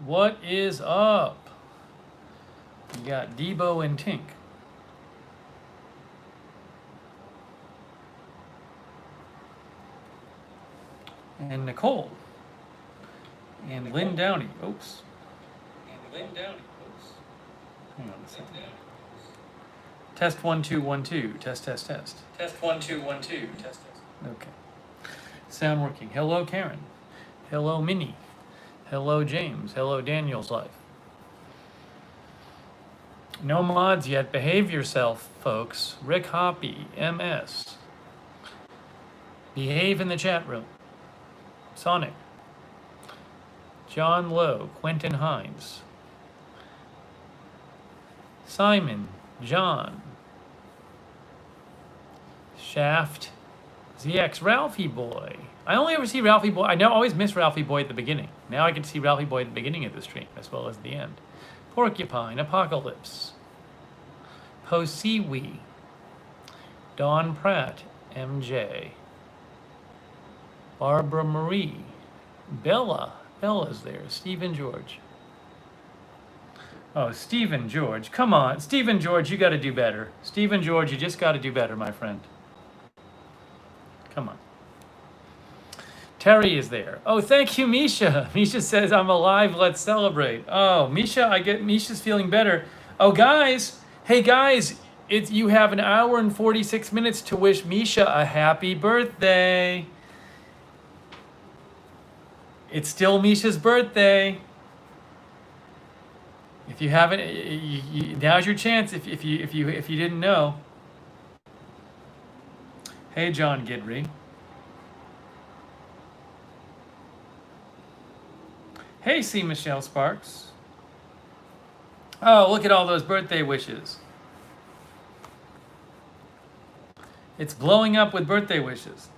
What is up? You got Debo and Tink. And Nicole. And Lynn Downey. Oops. Hang on a second. Test 1 2 1 2. Test test test. Test 1 2 1 2. Test test. Okay. Sound working. Hello Karen. Hello Minnie. Hello James. Hello Daniel's Life. No mods yet. Behave yourself, folks. Rick Hoppy, MS. Behave in the chat room. Sonic. John Lowe. Quentin Hines. Simon. John. Shaft. ZX. Ralphie Boy. I only ever see Ralphie Boy. I always miss Ralphie Boy at the beginning. Now I can see Ralphie Boy at the beginning of the stream as well as the end. Porcupine. Apocalypse. Posiwi. Dawn Pratt. MJ. Barbara Marie. Bella. Bella's there. Stephen George. Oh, Stephen George. Come on. Stephen George, you got to do better. Stephen George, you just got to do better, my friend. Come on. Terry is there. Oh, thank you, Misha. Misha says, I'm alive. Let's celebrate. Oh, Misha, I get Misha's feeling better. Oh, guys. Hey, guys. You have an hour and 46 minutes to wish Misha a happy birthday. It's still Misha's birthday. If you haven't, now's your chance. If you didn't know. Hey, John Gidry. Hey, C. Michelle Sparks. Oh, look at all those birthday wishes. It's blowing up with birthday wishes.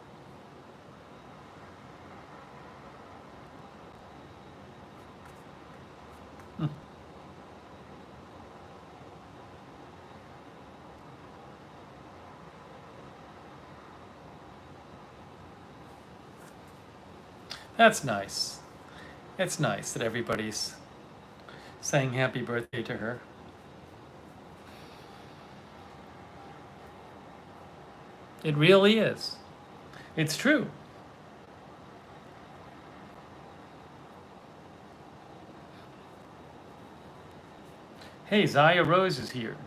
That's nice. It's nice that everybody's saying happy birthday to her. It really is. It's true. Hey, Zaya Rose is here.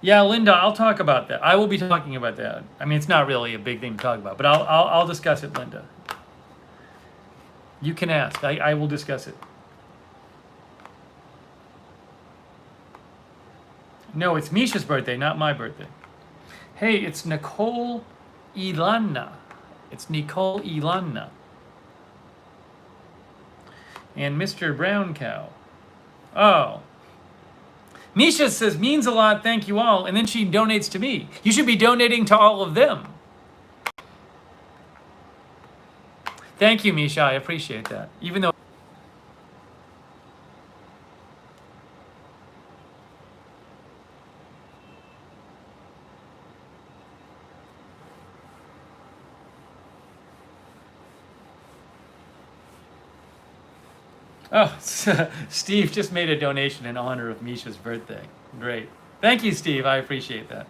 Yeah, Linda, I'll talk about that. I will be talking about that. I mean, it's not really a big thing to talk about, but I'll discuss it, Linda. You can ask. I will discuss it. No, it's Misha's birthday, not my birthday. Hey, it's Nicole Ilana. It's Nicole Ilana. And Mr. Brown Cow. Oh. Misha says, means a lot, thank you all, and then she donates to me. You should be donating to all of them. Thank you, Misha, I appreciate that. Even though... Oh, Steve just made a donation in honor of Misha's birthday. Great. Thank you, Steve. I appreciate that.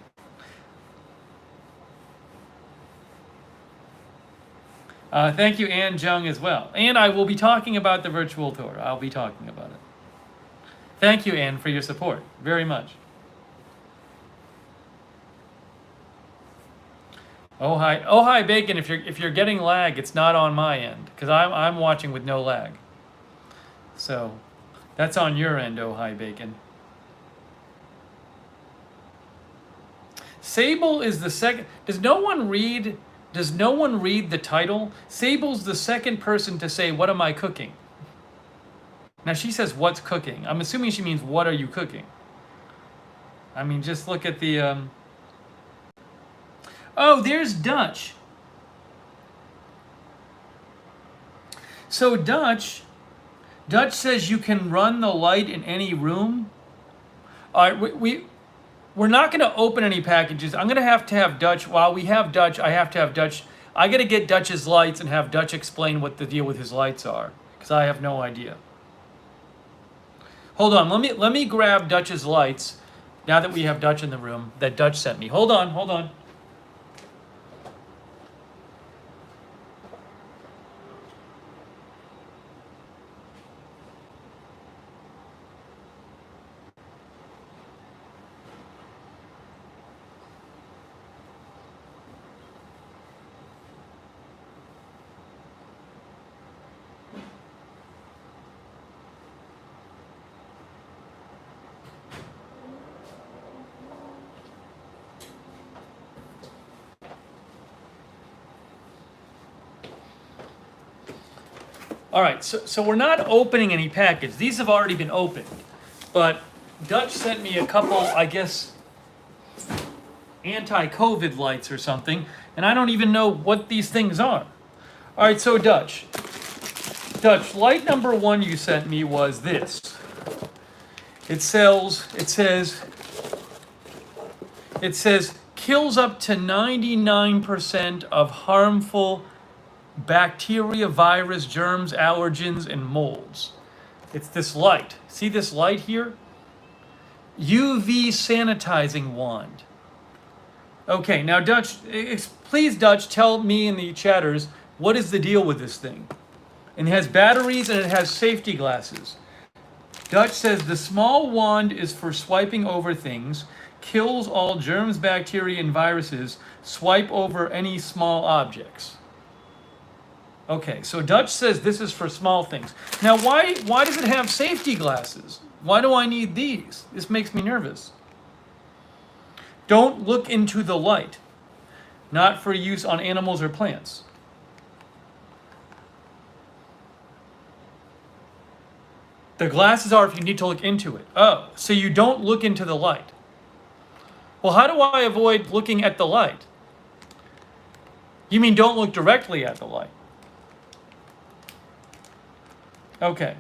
Thank you, Ann Jung, as well. And I will be talking about the virtual tour. I'll be talking about it. Thank you, Ann, for your support. Very much. Oh hi, Bacon. If you're getting lag, it's not on my end because I'm watching with no lag. So that's on your end, oh hi, Bacon. Sable is the second. Does no one read the title? Sable's the second person to say, what am I cooking? Now she says, what's cooking? I'm assuming she means, what are you cooking? I mean, just look at the... Oh, there's Dutch. So Dutch says you can run the light in any room. All right, we're not going to open any packages. I'm going to have Dutch. While we have Dutch, I have to have Dutch I got to get Dutch's lights and have Dutch explain what the deal with his lights are, because I have no idea. Hold on, let me grab Dutch's lights now that we have Dutch in the room that Dutch sent me. Hold on. All right, so we're not opening any package. These have already been opened, but Dutch sent me a couple, I guess, anti-COVID lights or something, and I don't even know what these things are. All right, so Dutch, light number 1 you sent me was this. It says kills up to 99% of harmful bacteria, virus, germs, allergens, and molds. It's this light. See this light here? UV sanitizing wand. Okay, now Dutch, please Dutch, tell me and the chatters, what is the deal with this thing? And it has batteries and it has safety glasses. Dutch says the small wand is for swiping over things, kills all germs, bacteria, and viruses, swipe over any small objects. Okay, so Dutch says this is for small things. Now, why does it have safety glasses? Why do I need these? This makes me nervous. Don't look into the light. Not for use on animals or plants. The glasses are if you need to look into it. Oh, so you don't look into the light. Well, how do I avoid looking at the light? You mean don't look directly at the light? Okay.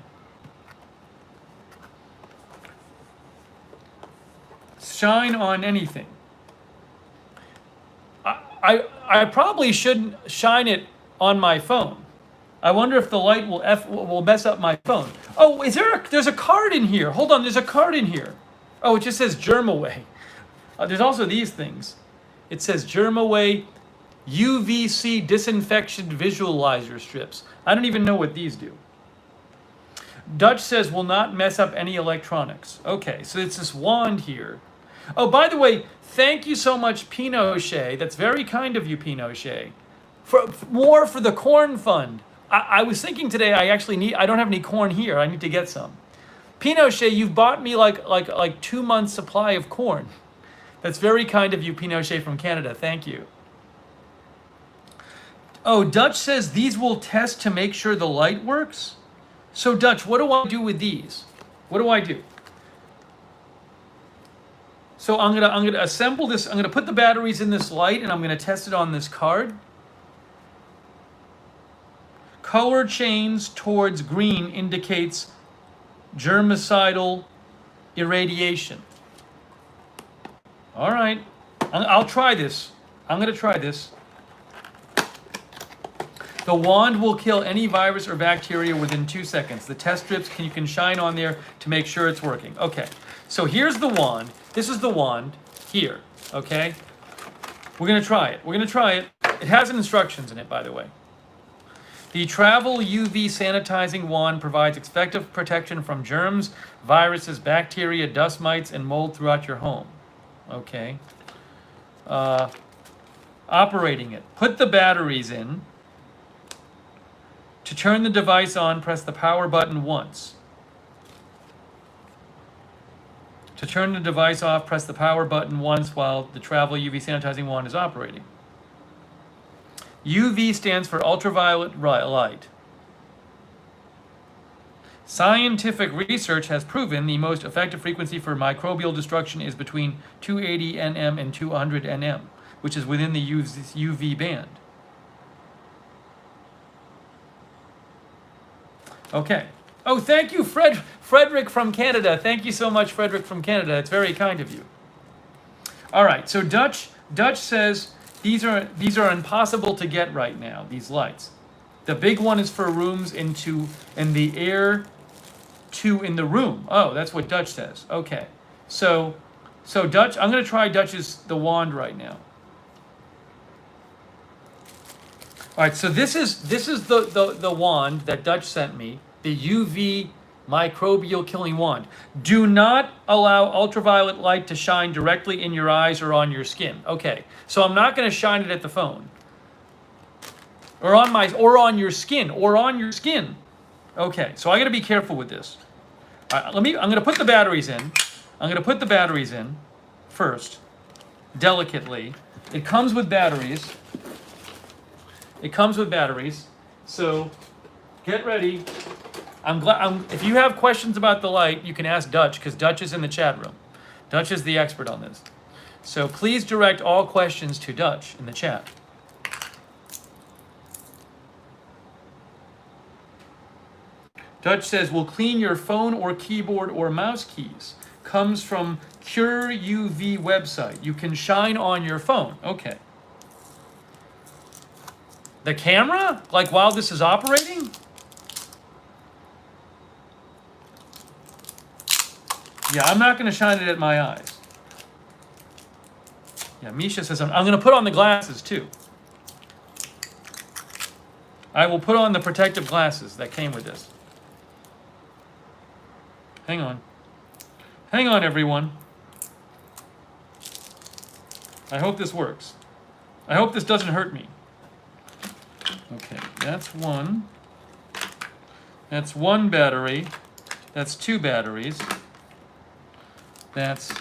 Shine on anything. I probably shouldn't shine it on my phone. I wonder if the light will mess up my phone. Oh, there's a card in here. Hold on, there's a card in here. Oh, it just says germ away. There's also these things. It says germ away UVC disinfection visualizer strips. I don't even know what these do. Dutch says will not mess up any electronics. Okay, so it's this wand here. Oh, by the way, thank you so much, Pinochet. That's very kind of you, Pinochet. For more for the corn fund. I was thinking today I don't have any corn here. I need to get some. Pinochet, you've bought me like 2 months supply of corn. That's very kind of you, Pinochet from Canada. Thank you. Oh, Dutch says these will test to make sure the light works. So Dutch, what do I do with these? What do I do? So I'm gonna assemble this. I'm gonna put the batteries in this light, and I'm gonna test it on this card. Color change towards green indicates germicidal irradiation. All right, I'll try this. I'm gonna try this. The wand will kill any virus or bacteria within 2 seconds. The test strips you can shine on there to make sure it's working. Okay, so here's the wand. This is the wand here, okay? We're gonna try it. It has instructions in it, by the way. The travel UV sanitizing wand provides effective protection from germs, viruses, bacteria, dust mites, and mold throughout your home. Okay. Operating it. Put the batteries in. To turn the device on, press the power button once. To turn the device off, press the power button once while the travel UV sanitizing wand is operating. UV stands for ultraviolet light. Scientific research has proven the most effective frequency for microbial destruction is between 280 nm and 200 nm, which is within the UV band. Okay. Oh, thank you, Frederick from Canada. Thank you so much, Frederick from Canada. It's very kind of you. All right, so Dutch says These are impossible to get right now, these lights. The big one is for rooms in the air, 2 in the room. Oh, that's what Dutch says. Okay. So Dutch, I'm going to try the wand right now. All right, so this is the wand that Dutch sent me, the UV microbial killing wand. Do not allow ultraviolet light to shine directly in your eyes or on your skin. Okay, so I'm not going to shine it at the phone, or on your skin. Okay, so I got to be careful with this. All right, I'm going to put the batteries in. I'm going to put the batteries in first, delicately. It comes with batteries. So get ready. If you have questions about the light, you can ask Dutch, because Dutch is in the chat room. Dutch is the expert on this. So please direct all questions to Dutch in the chat. Dutch says, will clean your phone or keyboard or mouse keys. Comes from Cure UV website. You can shine on your phone. Okay. The camera? Like while this is operating? Yeah, I'm not going to shine it at my eyes. Yeah, Misha says, I'm going to put on the glasses too. I will put on the protective glasses that came with this. Hang on. Hang on, everyone. I hope this works. I hope this doesn't hurt me. Okay, that's one. That's one battery. That's 2 batteries. That's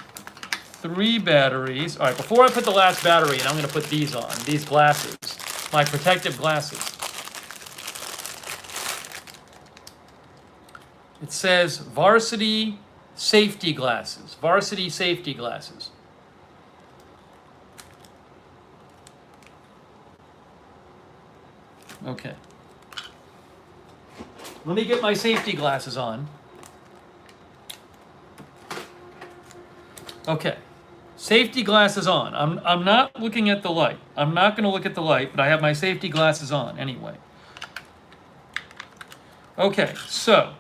3 batteries. All right, before I put the last battery in, I'm going to put these on, these glasses, my protective glasses. It says varsity safety glasses. Varsity safety glasses. Okay. Let me get my safety glasses on. Okay. Safety glasses on. I'm not looking at the light. I'm not going to look at the light, but I have my safety glasses on anyway. Okay, so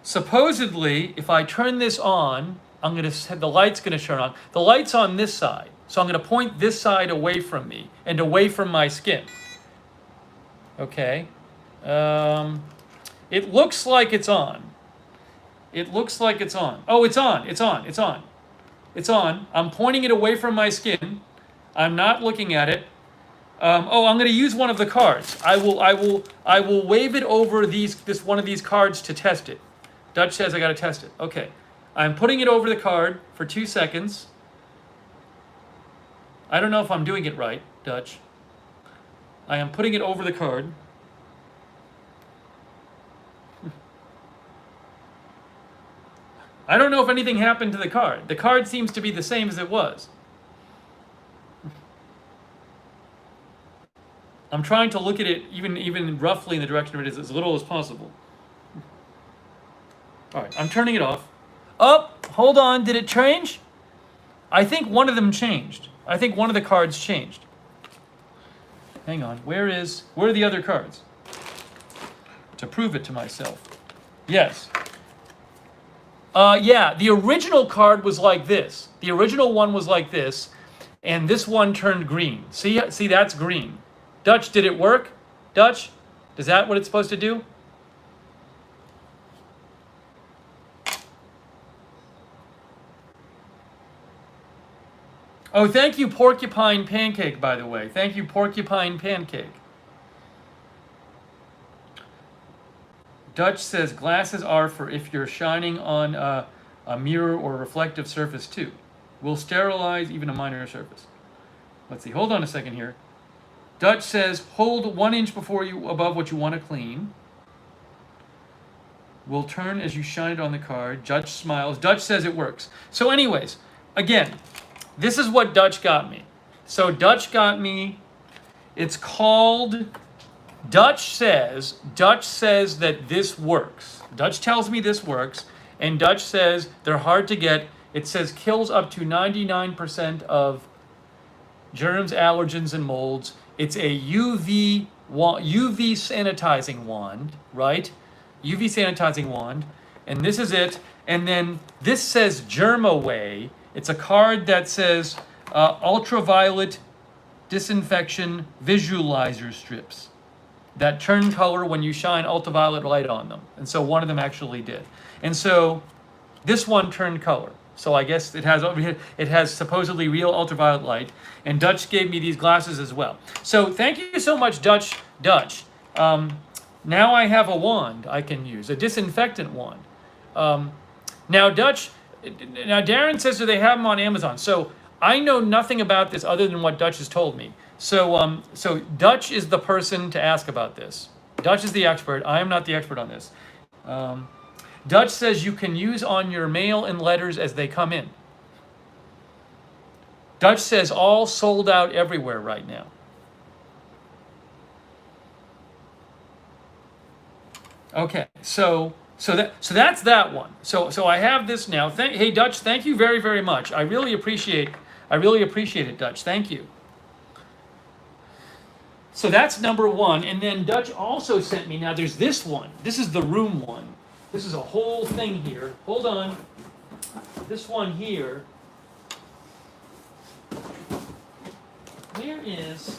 supposedly, if I turn this on, the light's going to turn on. The light's on this side, so I'm going to point this side away from me and away from my skin. Okay. It looks like it's on. It looks like it's on. Oh, it's on. It's on. It's on. It's on. I'm pointing it away from my skin. I'm not looking at it. I'm going to use one of the cards. I will wave it over one of these cards to test it. Dutch says I got to test it. Okay. I'm putting it over the card for 2 seconds. I don't know if I'm doing it right, Dutch. I am putting it over the card. I don't know if anything happened to the card. The card seems to be the same as it was. I'm trying to look at it even roughly in the direction of it as little as possible. All right, I'm turning it off. Oh, hold on. Did it change? I think one of them changed. I think one of the cards changed. Hang on. Where are the other cards? To prove it to myself. Yes. Yeah, the original card was like this. The original one was like this, and this one turned green. See, that's green. Dutch, did it work? Dutch, is that what it's supposed to do? Oh, thank you, Porcupine Pancake, by the way. Thank you, Porcupine Pancake. Dutch says glasses are for if you're shining on a mirror or reflective surface too. Will sterilize even a minor surface. Let's see, hold on a second here. Dutch says hold 1 inch above what you want to clean. Will turn as you shine it on the card. Dutch smiles. Dutch says it works. So anyways, again, this is what Dutch got me. So Dutch got me, it's called, Dutch says that this works. Dutch tells me this works, and Dutch says they're hard to get. It says kills up to 99% of germs, allergens, and molds. It's a UV sanitizing wand, right? UV sanitizing wand, and this is it. And then this says Germ Away. It's a card that says ultraviolet disinfection visualizer strips that turn color when you shine ultraviolet light on them. And so one of them actually did. And so this one turned color. So I guess it has supposedly real ultraviolet light. And Dutch gave me these glasses as well. So thank you so much, Dutch. Now I have a wand I can use, a disinfectant wand. Now Darren says that they have them on Amazon. So I know nothing about this other than what Dutch has told me. So Dutch is the person to ask about this. Dutch is the expert. I am not the expert on this. Dutch says you can use on your mail and letters as they come in. Dutch says all sold out everywhere right now. Okay, so that's that one. So I have this now. Hey Dutch, thank you very, very much. I really appreciate it, Dutch. Thank you. So that's number one. And then Dutch also sent me, now there's this one. This is the room one. This is a whole thing here. Hold on. This one here. Where is...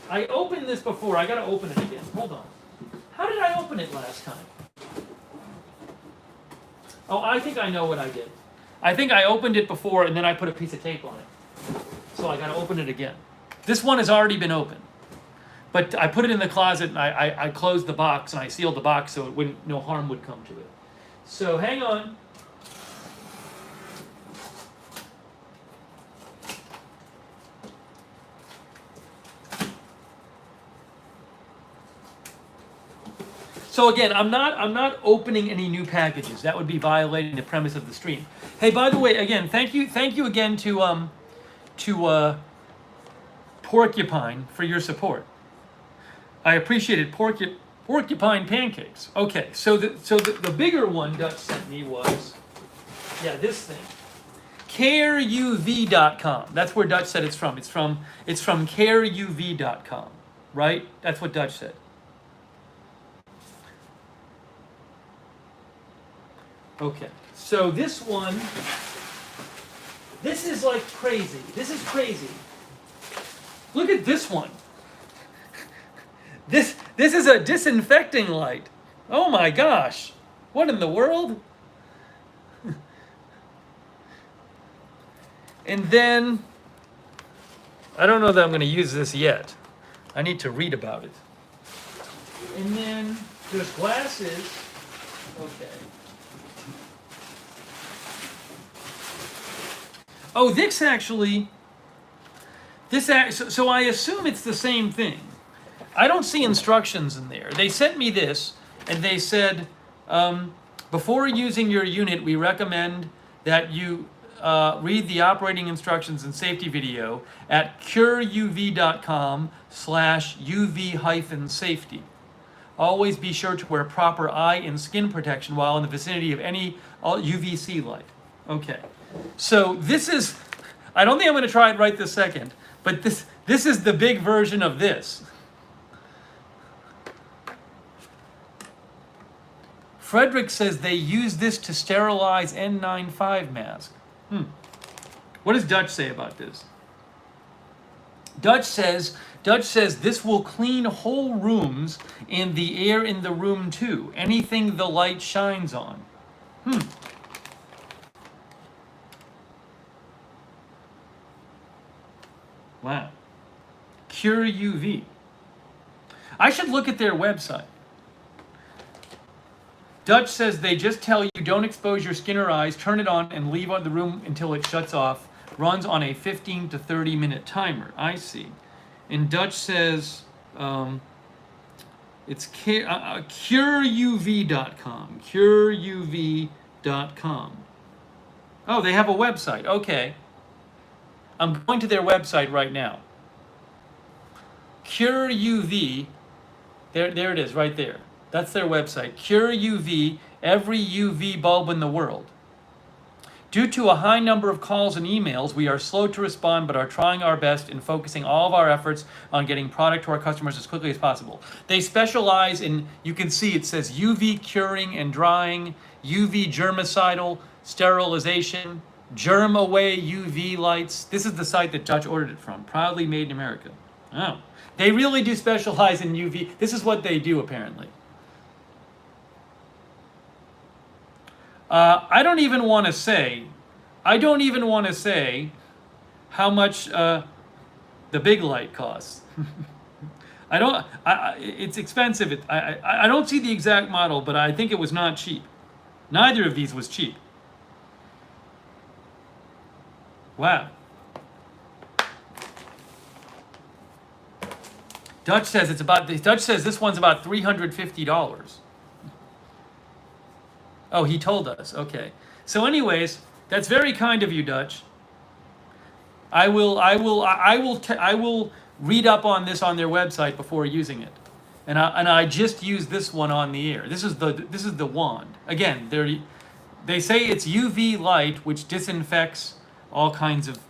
I opened this before. I got to open it again. Hold on. How did I open it last time? Oh, I think I know what I did. I think I opened it before and then I put a piece of tape on it. So I got to open it again. This one has already been opened. But I put it in the closet and I closed the box and I sealed the box so no harm would come to it. So hang on. So again, I'm not opening any new packages. That would be violating the premise of the stream. Hey, by the way, again, thank you again to Porcupine for your support. I appreciate it. Porcupine pancakes. Okay, so the bigger one Dutch sent me was, yeah, this thing. CareUV.com. That's where Dutch said it's from. It's from CareUV.com, right? That's what Dutch said. Okay, so this one, this is like crazy. This is crazy. Look at this one. This is a disinfecting light. Oh my gosh. What in the world? And then, I don't know that I'm going to use this yet. I need to read about it. And then there's glasses. Okay. Oh, this actually, so I assume it's the same thing. I don't see instructions in there. They sent me this, and they said, before using your unit, we recommend that you read the operating instructions and safety video at cureuv.com/UV-safety. Always be sure to wear proper eye and skin protection while in the vicinity of any UVC light. Okay. So this is, I don't think I'm going to try it right this second, but this is the big version of this. Frederick says they use this to sterilize N95 mask. What does Dutch say about this? Dutch says this will clean whole rooms and the air in the room too. Anything the light shines on. Wow. Cure UV. I should look at their website. Dutch says they just tell you don't expose your skin or eyes, turn it on, and leave the room until it shuts off. Runs on a 15 to 30 minute timer. I see. And Dutch says it's cureuv.com. Cureuv.com. Oh, they have a website. Okay. I'm going to their website right now. Cure UV, there it is, right there. That's their website. Cure UV, every UV bulb in the world. Due to a high number of calls and emails, we are slow to respond, but are trying our best in focusing all of our efforts on getting product to our customers as quickly as possible. They specialize in, you can see it says UV curing and drying, UV germicidal sterilization, germ away UV lights. This is the site that Dutch ordered it from, proudly made in America. Oh, they really do specialize in UV. This is what they do apparently. I don't even want to say how much the big light costs. It's expensive. I don't see the exact model, but I think it was not cheap. Neither of these was cheap. Wow. Dutch says this one's about $350. Oh, he told us. Okay. So anyways, that's very kind of you, Dutch. I will read up on this on their website before using it. And I just used this one on the air. This is the wand. Again, they say it's UV light which disinfects all kinds of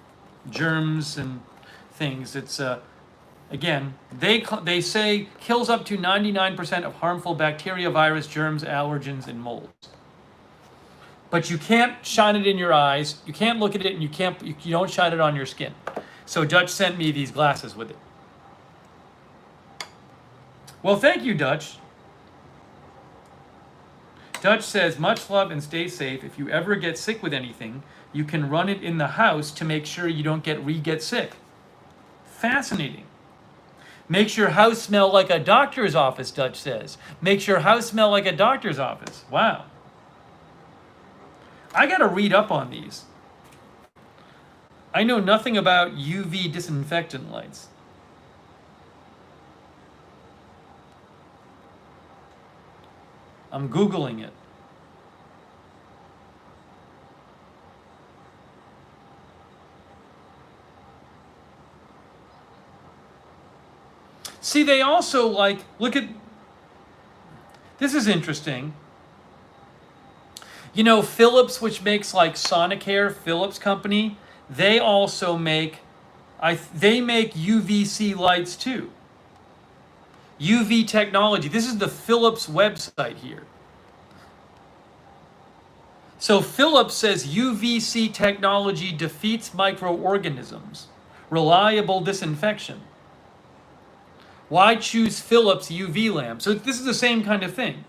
germs and things. It's again, they say kills up to 99% of harmful bacteria, virus, germs, allergens, and molds. But you can't shine it in your eyes. You can't look at it, and you don't shine it on your skin. So Dutch sent me these glasses with it. Well, thank you, Dutch. Dutch says, much love and stay safe. If you ever get sick with anything, you can run it in the house to make sure you don't get sick. Fascinating. Makes your house smell like a doctor's office, Dutch says. Makes your house smell like a doctor's office. Wow. I got to read up on these. I know nothing about UV disinfectant lights. I'm Googling it. See, they also look at, this is interesting. You know, Philips, which makes like Sonicare, Philips company, they also make, they make UVC lights too. UV technology. This is the Philips website here. So Philips says UVC technology defeats microorganisms. Reliable disinfection. Why choose Philips UV lamp? So this is the same kind of thing.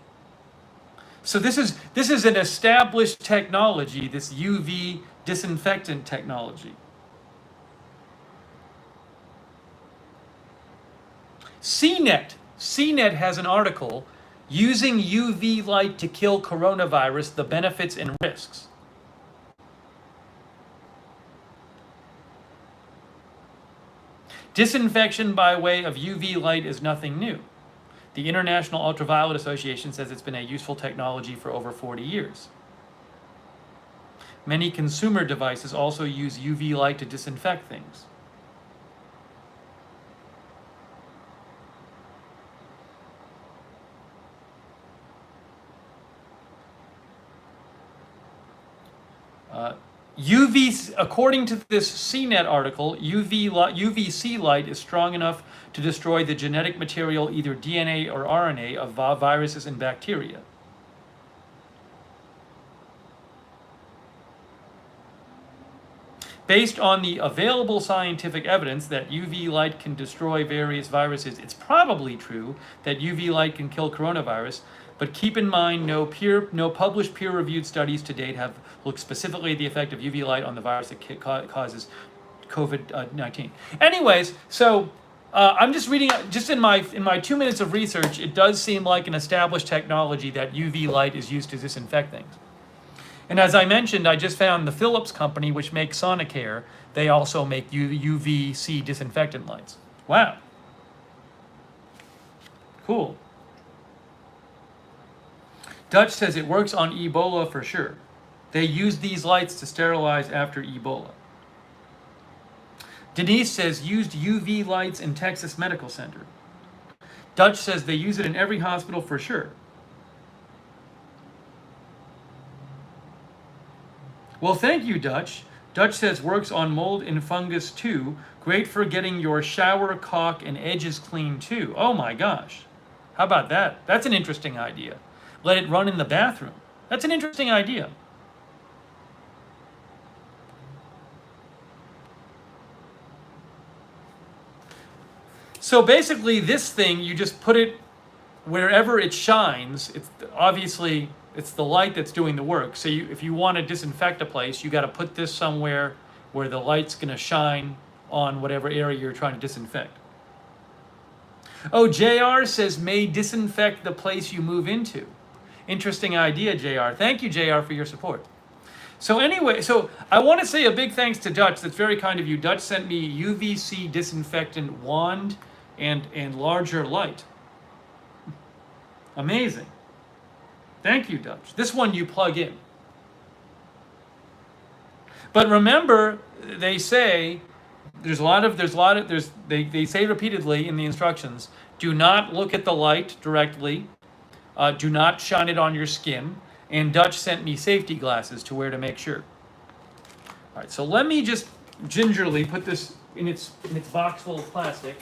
So this is an established technology, this UV disinfectant technology. CNET has an article, Using UV Light to Kill Coronavirus, the Benefits and Risks. Disinfection by way of UV light is nothing new. The International Ultraviolet Association says it's been a useful technology for over 40 years. Many consumer devices also use UV light to disinfect things. According to this CNET article, UVC light is strong enough to destroy the genetic material, either DNA or RNA, of viruses and bacteria. Based on the available scientific evidence that UV light can destroy various viruses, it's probably true that UV light can kill coronavirus, but keep in mind no published peer-reviewed studies to date have looked specifically at the effect of UV light on the virus that causes COVID-19. Anyways, so I'm just reading, just in my 2 minutes of research, it does seem like an established technology that UV light is used to disinfect things. And as I mentioned, I just found the Philips company, which makes Sonicare, they also make UVC disinfectant lights. Wow. Cool. Dutch says it works on Ebola for sure. They use these lights to sterilize after Ebola. Denise says used UV lights in Texas Medical Center. Dutch says they use it in every hospital for sure. Well, thank you, Dutch. Dutch says works on mold and fungus too. Great for getting your shower caulk and edges clean too. Oh my gosh. How about that? That's an interesting idea. Let it run in the bathroom. That's an interesting idea. So basically this thing, you just put it wherever it shines. It's obviously, it's the light that's doing the work. So if you want to disinfect a place, you got to put this somewhere where the light's going to shine on whatever area you're trying to disinfect. Oh, JR says may disinfect the place you move into. Interesting idea, JR. Thank you, JR, for your support. So anyway, so I want to say a big thanks to Dutch. That's very kind of you. Dutch sent me UVC disinfectant wand and larger light. Amazing. Thank you, Dutch. This one you plug in. But remember, they say they say repeatedly in the instructions, do not look at the light directly. Do not shine it on your skin. And Dutch sent me safety glasses to wear to make sure. All right, so let me just gingerly put this in its box full of plastic.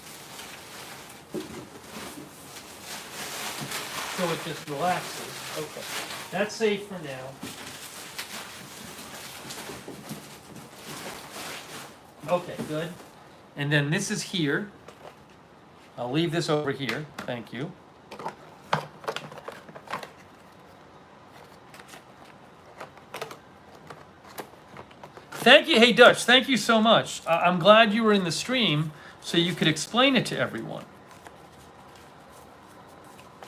So it just relaxes. Okay, that's safe for now. Okay, good. And then this is here. I'll leave this over here. Thank you. Thank you. Hey, Dutch, thank you so much. I'm glad you were in the stream so you could explain it to everyone.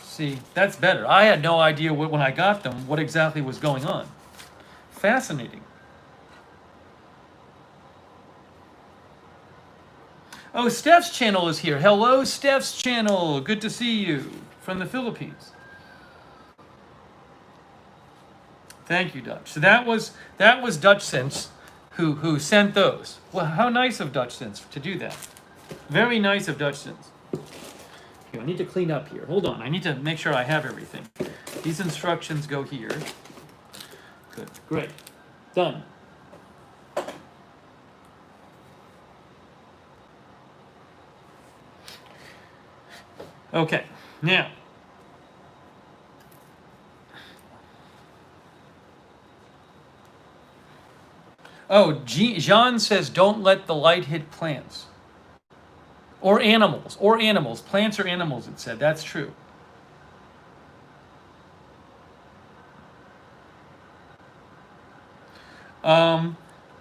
See, that's better. I had no idea when I got them what exactly was going on. Fascinating. Oh, Steph's channel is here. Hello, Steph's channel. Good to see you from the Philippines. Thank you, Dutch. So that was Dutch Sense who sent those. Well, how nice of Dutch Sense to do that. Very nice of Dutch Sense. Here, I need to clean up here. Hold on. I need to make sure I have everything. These instructions go here. Good. Great. Done. Okay. Now. Oh, Jean says don't let the light hit plants. Or animals. Or animals. Plants or animals, it said. That's true.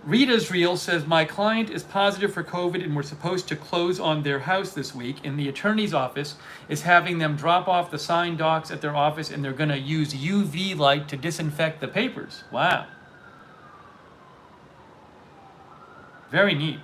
Rita's Reel says, my client is positive for COVID and we're supposed to close on their house this week, and the attorney's office is having them drop off the signed docs at their office, and they're going to use UV light to disinfect the papers. Wow. Very neat.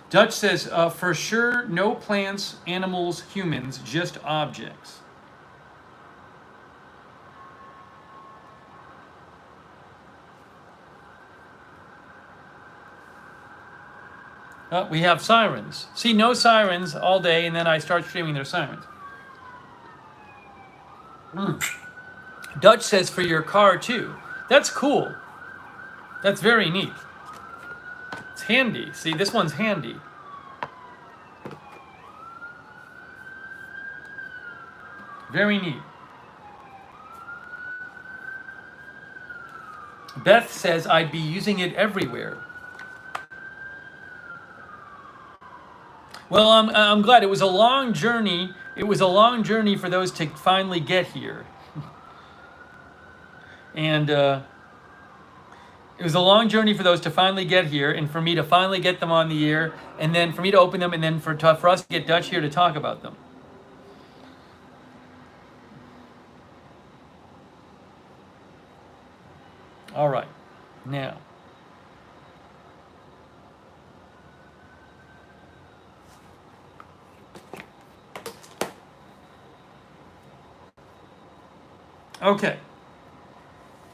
Dutch says, for sure, no plants, animals, humans, just objects. We have sirens. See, no sirens all day, and then I start streaming their sirens. Dutch says for your car, too. That's cool. That's very neat. It's handy. See, this one's handy. Very neat. Beth says I'd be using it everywhere. Well, I'm glad. It was a long journey. It was a long journey for those to finally get here. And it was a long journey for those to finally get here, and for me to finally get them on the air, and then for me to open them, and then for us to get Dutch here to talk about them. All right, now. Okay.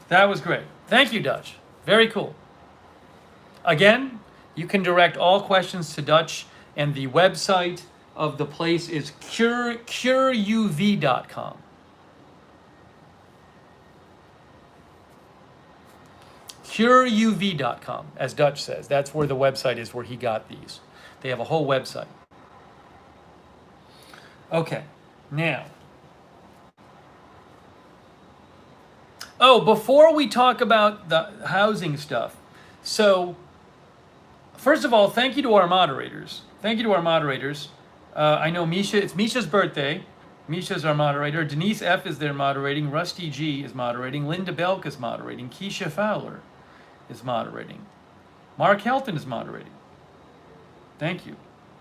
That was great. Thank you, Dutch. Very cool. Again, you can direct all questions to Dutch and the website of the place is cureuv.com. cureuv.com, as Dutch says. That's where the website is where he got these. They have a whole website. Okay, now. Oh, before we talk about the housing stuff, so first of all, thank you to our moderators. Thank you to our moderators. I know Misha, it's Misha's birthday. Misha's our moderator. Denise F is there moderating. Rusty G is moderating. Linda Belk is moderating. Keisha Fowler is moderating. Mark Helton is moderating. Thank you.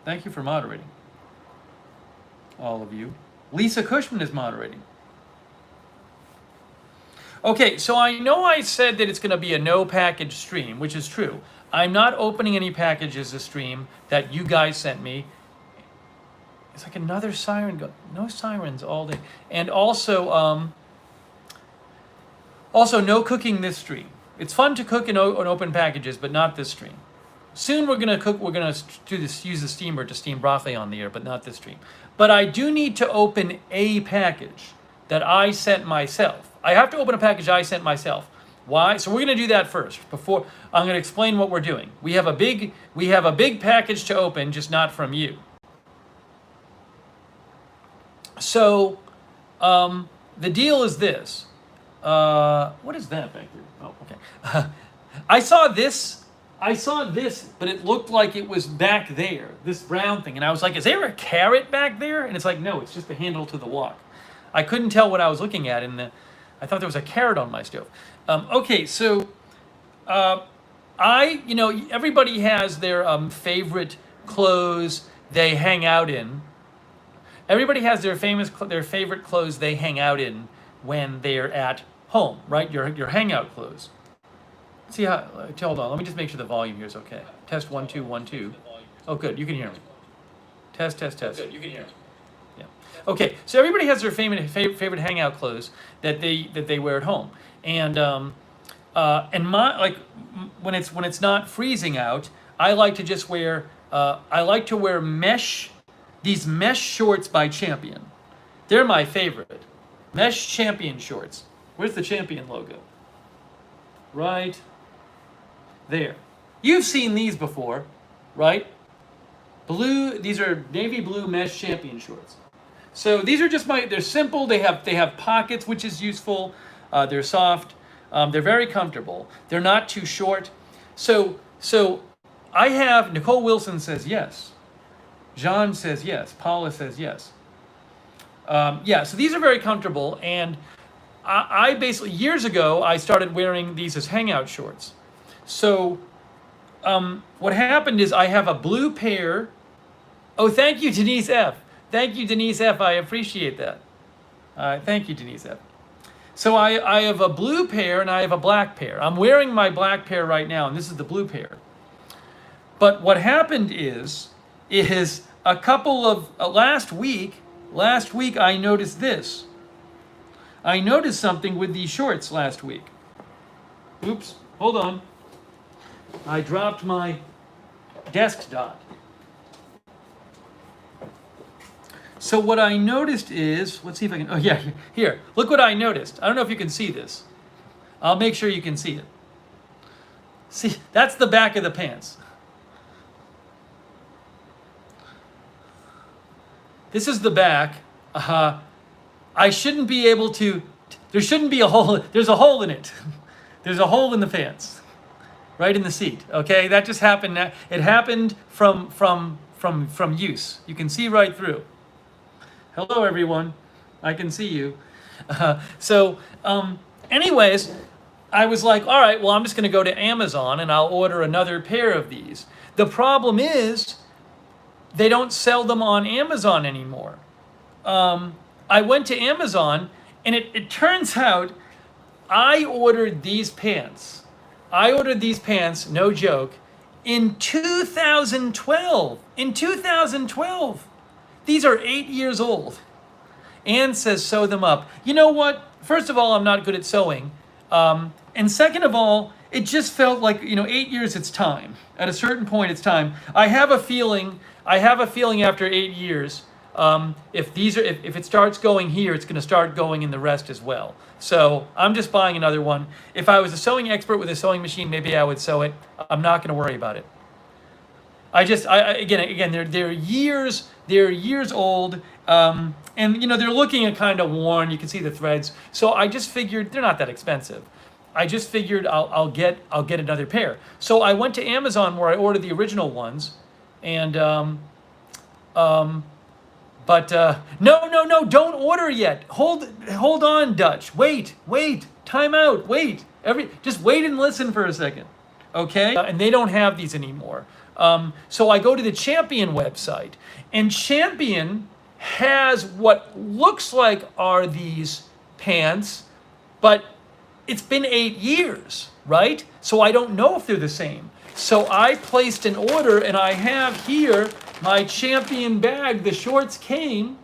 Thank you for moderating. All of you. Lisa Cushman is moderating. Okay, so I know I said that it's going to be a no package stream, which is true. I'm not opening any packages to stream that you guys sent me. It's like another siren. No sirens all day. And also no cooking this stream. It's fun to cook and open packages, but not this stream. Soon we're gonna cook. We're gonna do this. Use the steamer to steam broccoli on the air, but not this stream. But I do need to open a package that I sent myself. I have to open a package I sent myself. Why? So we're gonna do that first. Before I'm gonna explain what we're doing. We have a big package to open, just not from you. So the deal is this. What is that back there? Oh, okay. I saw this, but it looked like it was back there, this brown thing. And I was like, is there a carrot back there? And it's like, no, it's just the handle to the wok. I couldn't tell what I was looking at, and I thought there was a carrot on my stove. Okay, so everybody has their favorite clothes they hang out in. Everybody has their favorite clothes they hang out in when they're at home, right? Your hangout clothes. See how? Hold on. Let me just make sure the volume here is okay. Test 1 2 1 2. Oh, good. You can hear me. Test. Good. You can hear me. Yeah. Okay. So everybody has their favorite hangout clothes that they wear at home, and when it's not freezing out, I like to just wear these mesh shorts by Champion. They're my favorite. Mesh Champion shorts. Where's the Champion logo? Right there. You've seen these before, right? Blue, these are navy blue mesh Champion shorts. So these are just they're simple, they have pockets, which is useful. They're soft, they're very comfortable. They're not too short. So I have, Nicole Wilson says yes. Jean says yes. Paula says yes. So these are very comfortable, and I basically, years ago, I started wearing these as hangout shorts. So what happened is I have a blue pair. Oh, thank you, Denise F. Thank you, Denise F. I appreciate that. Thank you, Denise F. So I have a blue pair and I have a black pair. I'm wearing my black pair right now, and this is the blue pair. But what happened is a couple of, last week I noticed this. I noticed something with these shorts last week. Oops, hold on. I dropped my desk dot. So what I noticed is, let's see if I can, oh yeah, here. Look what I noticed. I don't know if you can see this. I'll make sure you can see it. See, that's the back of the pants. This is the back. I shouldn't be able to, there shouldn't be a hole. There's a hole in it. There's a hole in the pants. Right in the seat. Okay, that just happened. It happened from use. You can see right through. Hello, everyone. I can see you. Anyways, I was like, all right, well, I'm just going to go to Amazon and I'll order another pair of these. The problem is, they don't sell them on Amazon anymore. I went to Amazon, and it turns out I ordered these pants. No joke, in 2012. In 2012. These are 8 years old. Anne says sew them up. You know what? First of all, I'm not good at sewing. And second of all, it just felt like, 8 years, it's time. At a certain point, it's time. I have a feeling I have a feeling after 8 years, if it starts going here, it's going to start going in the rest as well. So I'm just buying another one. If I was a sewing expert with a sewing machine, maybe I would sew it. I'm not going to worry about it. Again, they're years old, and they're looking at kind of worn. You can see the threads. So I just figured they're not that expensive. I just figured I'll get another pair. So I went to Amazon where I ordered the original ones, and no, don't order yet. Hold on, Dutch. Wait, time out. Just wait and listen for a second, okay? And they don't have these anymore. So I go to the Champion website, and Champion has what looks like are these pants, but it's been 8 years, right? So I don't know if they're the same. So I placed an order, and I have here my Champion bag. The shorts came.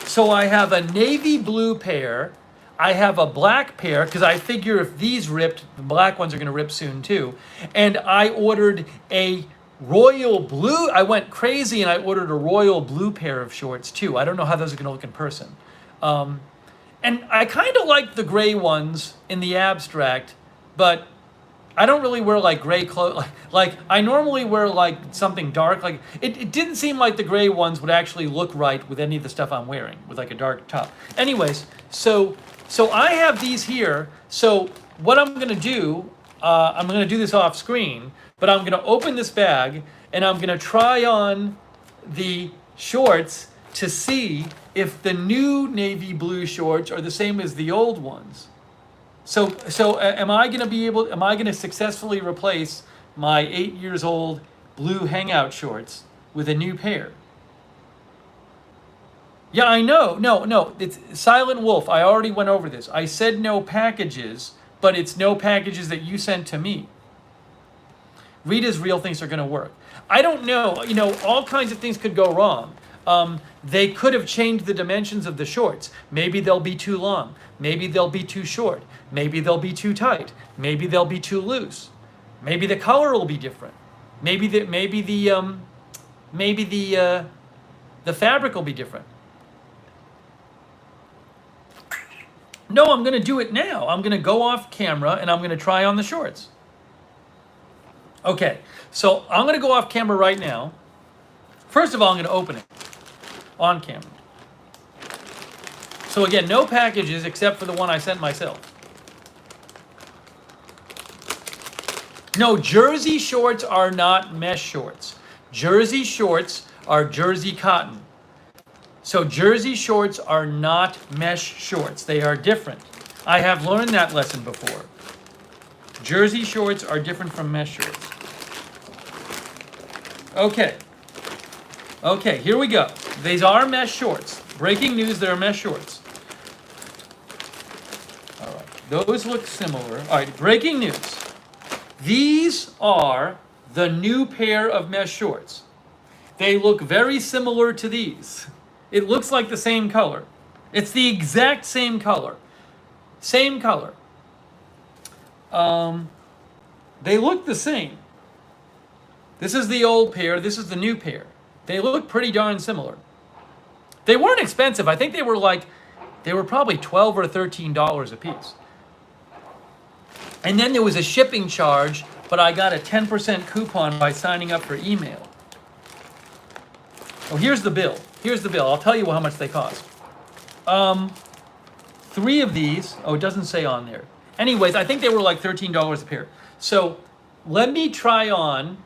So I have a navy blue pair. I have a black pair, because I figure if these ripped, the black ones are going to rip soon too. And I ordered a royal blue. I went crazy and I ordered a royal blue pair of shorts too. I don't know how those are going to look in person. And I kind of like the gray ones in the abstract, but I don't really wear like gray clothes. Like I normally wear like something dark. Like it didn't seem like the gray ones would actually look right with any of the stuff I'm wearing, with like a dark top. Anyways, so I have these here. So what I'm going to do, I'm going to do this off screen, but I'm going to open this bag and I'm going to try on the shorts to see if the new navy blue shorts are the same as the old ones. So am I going to successfully replace my 8 years old blue hangout shorts with a new pair? Yeah, I know. No, it's Silent Wolf. I already went over this. I said no packages, but it's no packages that you sent to me. Rita's real things are going to work. I don't know. All kinds of things could go wrong. They could have changed the dimensions of the shorts. Maybe they'll be too long. Maybe they'll be too short. Maybe they'll be too tight. Maybe they'll be too loose. Maybe the color will be different. Maybe the fabric will be different. No, I'm going to do it now. I'm going to go off camera and I'm going to try on the shorts. Okay, so I'm going to go off camera right now. First of all, I'm going to open it on camera. So again, no packages except for the one I sent myself. No, jersey shorts are not mesh shorts. Jersey shorts are jersey cotton. So jersey shorts are not mesh shorts. They are different. I have learned that lesson before. Jersey shorts are different from mesh shorts. Okay, here we go. These are mesh shorts. Breaking news, they're mesh shorts. All right, those look similar. All right, breaking news. These are the new pair of mesh shorts. They look very similar to these. It looks like the same color. It's the exact same color. Same color. They look the same. This is the old pair. This is the new pair. They look pretty darn similar. They weren't expensive. I think they were probably $12 or $13 a piece. And then there was a shipping charge, but I got a 10% coupon by signing up for email. Oh, here's the bill. I'll tell you how much they cost. 3 of these. Oh, it doesn't say on there. Anyways, I think they were like $13 a pair. So let me try on.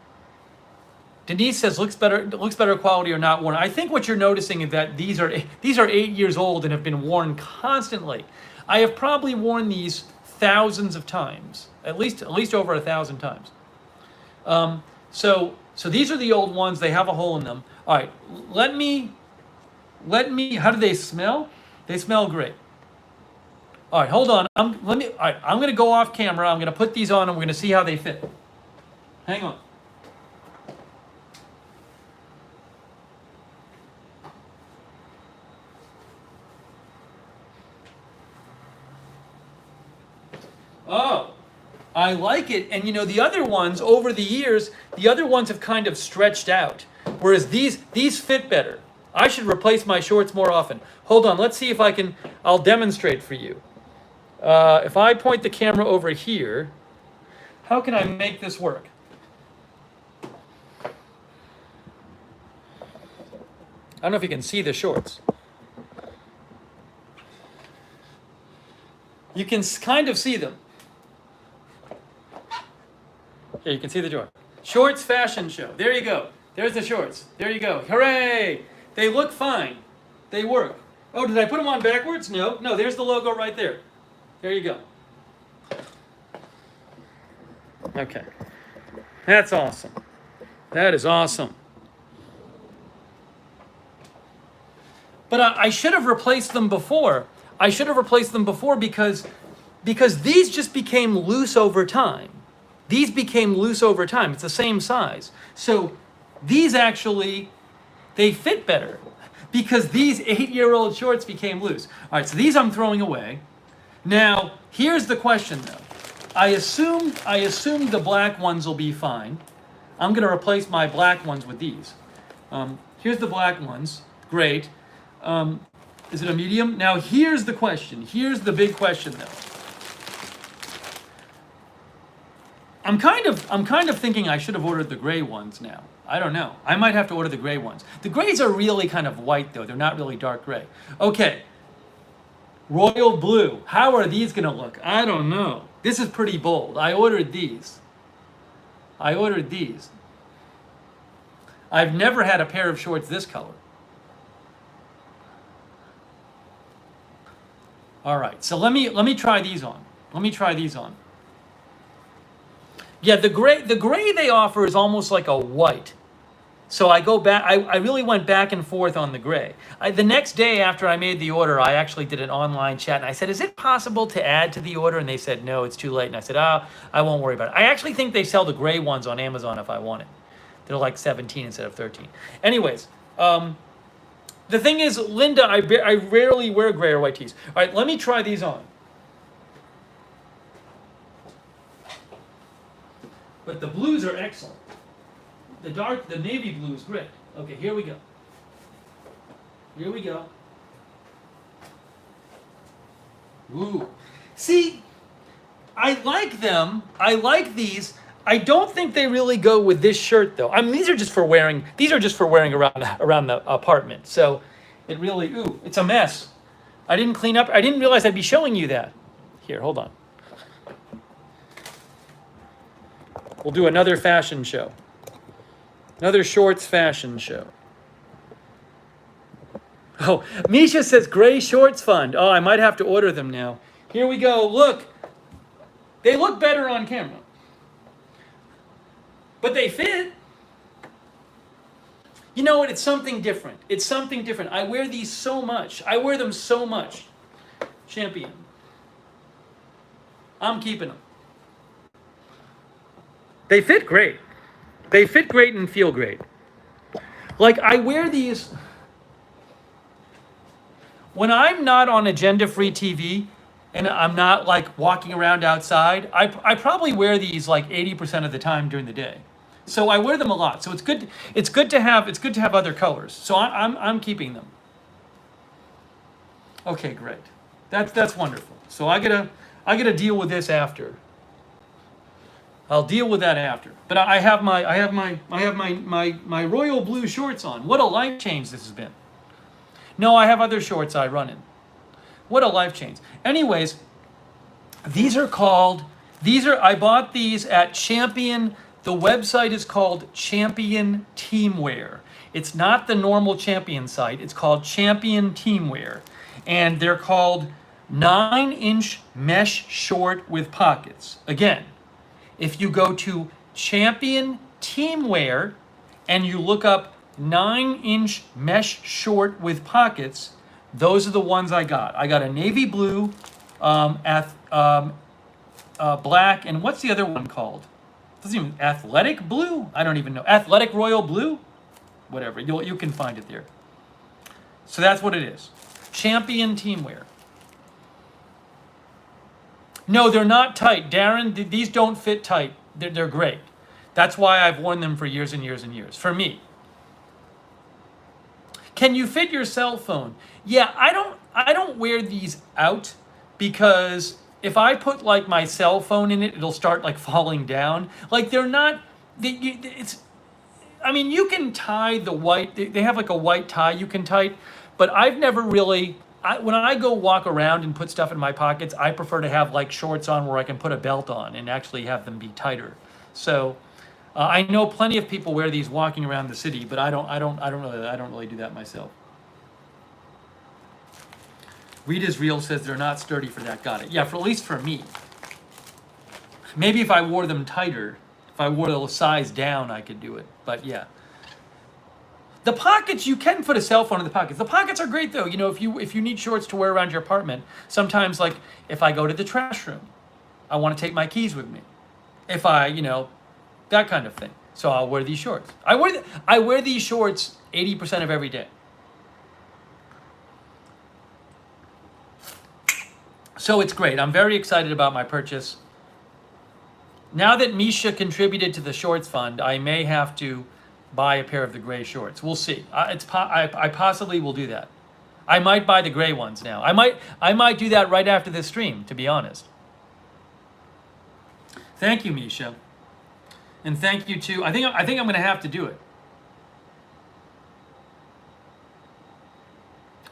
Denise says looks better quality or not worn. I think what you're noticing is that these are 8 years old and have been worn constantly. I have probably worn these thousands of times, at least over 1,000 times. So these are the old ones. They have a hole in them. All right, let me. How do they smell? They smell great. All right, hold on. I'm going to go off camera. I'm going to put these on, and we're going to see how they fit. Hang on. I like it. And you know, the other ones over the years, the other ones have kind of stretched out. Whereas these fit better. I should replace my shorts more often. Hold on, let's see if I can, I'll demonstrate for you. If I point the camera over here, how can I make this work? I don't know if you can see the shorts. You can kind of see them. Here, you can see the door. Shorts fashion show. There you go. There's the shorts. There you go. Hooray! They look fine. They work. Oh, did I put them on backwards? No. No, there's the logo right there. There you go. Okay. That's awesome. That is awesome. But I should have replaced them before. I should have replaced them before because these just became loose over time. These became loose over time. It's the same size. So these actually, they fit better because these 8-year-old shorts became loose. All right, so these I'm throwing away. Now, here's the question though. I assume the black ones will be fine. I'm going to replace my black ones with these. Here's the black ones. Great. Is it a medium? Now here's the question. Here's the big question though. I'm kind of thinking I should have ordered the gray ones now. I don't know. I might have to order the gray ones. The grays are really kind of white though. They're not really dark gray. Okay. Royal blue. How are these going to look? I don't know. This is pretty bold. I ordered these. I've never had a pair of shorts this color. All right. So let me try these on. Yeah, the gray they offer is almost like a white. So I go back, I really went back and forth on the gray. The next day after I made the order, I actually did an online chat and I said, is it possible to add to the order? And they said, no, it's too late. And I said, I won't worry about it. I actually think they sell the gray ones on Amazon if I want it. They're like 17 instead of 13. Anyways, the thing is, Linda, I rarely wear gray or white tees. All right, let me try these on. But the blues are excellent. The navy blue is great. Okay, here we go. Ooh. See, I like them. I like these. I don't think they really go with this shirt though. I mean, these are just for wearing around the apartment. So it really, it's a mess. I didn't clean up. I didn't realize I'd be showing you that. Here, hold on. We'll do another fashion show. Another shorts fashion show. Oh, Misha says gray shorts fund. Oh, I might have to order them now. Here we go. Look. They look better on camera. But they fit. You know what? It's something different. I wear these so much. I wear them so much. Champion. I'm keeping them. They fit great. They fit great and feel great. Like, I wear these when I'm not on agenda-free TV and I'm not like walking around outside. I probably wear these like 80% of the time during the day. So I wear them a lot. So it's good to have other colors. So I'm keeping them. Okay, great. That's wonderful. So I gotta deal with this after. I'll deal with that after. But I have my royal blue shorts on. What a life change this has been. No, I have other shorts I run in. What a life change. Anyways, I bought these at Champion. The website is called Champion Teamwear. It's not the normal Champion site. It's called Champion Teamwear. And they're called 9-inch mesh short with pockets. Again, if you go to Champion Teamwear and you look up 9-inch mesh short with pockets, those are the ones I got. I got a navy blue, black, and what's the other one called? Doesn't even athletic blue? I don't even know. Athletic royal blue? Whatever. You can find it there. So that's what it is. Champion Teamwear. No, they're not tight. Darren, these don't fit tight. They're great. That's why I've worn them for years and years and years. For me. Can you fit your cell phone? Yeah, I don't wear these out because if I put like my cell phone in it, it'll start like falling down. Like they're not it's I mean, you can tie the white, they have like a white tie you can tie, but I've never really, when I go walk around and put stuff in my pockets, I prefer to have like shorts on where I can put a belt on and actually have them be tighter. So I know plenty of people wear these walking around the city, but I don't really do that myself. Rita's Reel says they're not sturdy for that. Got it. Yeah, for at least for me. Maybe if I wore them tighter, if I wore a size down, I could do it. But yeah. The pockets, you can put a cell phone in the pockets. The pockets are great though. You know, if you need shorts to wear around your apartment, sometimes like if I go to the trash room, I want to take my keys with me. If I, that kind of thing. So I'll wear these shorts. I wear these shorts 80% of every day. So it's great. I'm very excited about my purchase. Now that Misha contributed to the shorts fund, I may have to buy a pair of the gray shorts. We'll see. I possibly will do that. I might buy the gray ones now. I might do that right after this stream, to be honest. Thank you, Misha. And thank you too. I think I'm going to have to do it.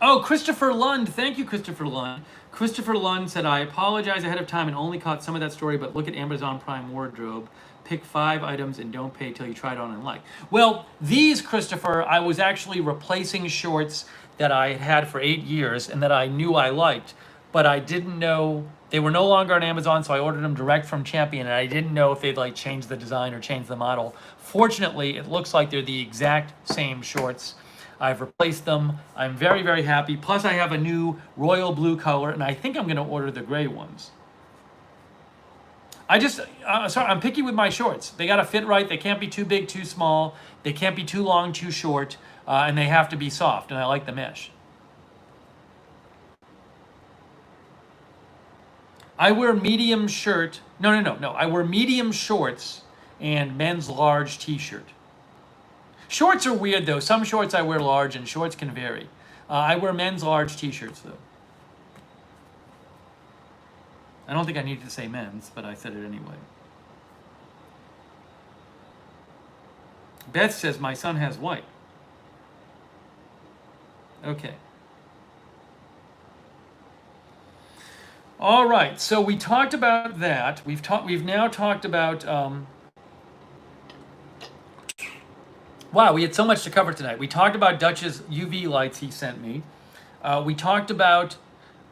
Oh, Christopher Lund. Thank you, Christopher Lund. Christopher Lund said, I apologize ahead of time and only caught some of that story, but look at Amazon Prime wardrobe. Pick 5 items and don't pay till you try it on and like. Well, these, Christopher, I was actually replacing shorts that I had had for 8 years and that I knew I liked, but I didn't know they were no longer on Amazon, so I ordered them direct from Champion, and I didn't know if they'd like change the design or change the model. Fortunately, it looks like they're the exact same shorts. I've replaced them. I'm very, very happy. Plus, I have a new royal blue color, and I think I'm going to order the gray ones. I'm picky with my shorts. They got to fit right. They can't be too big, too small. They can't be too long, too short, and they have to be soft, and I like the mesh. I wear medium shirt. No. I wear medium shorts and men's large t-shirt. Shorts are weird though. Some shorts I wear large and shorts can vary. I wear men's large t-shirts though. I don't think I needed to say men's, but I said it anyway. Beth says my son has white. Okay. All right, so we talked about that. We've now talked about wow, we had so much to cover tonight. We talked about Dutch's UV lights he sent me. We talked about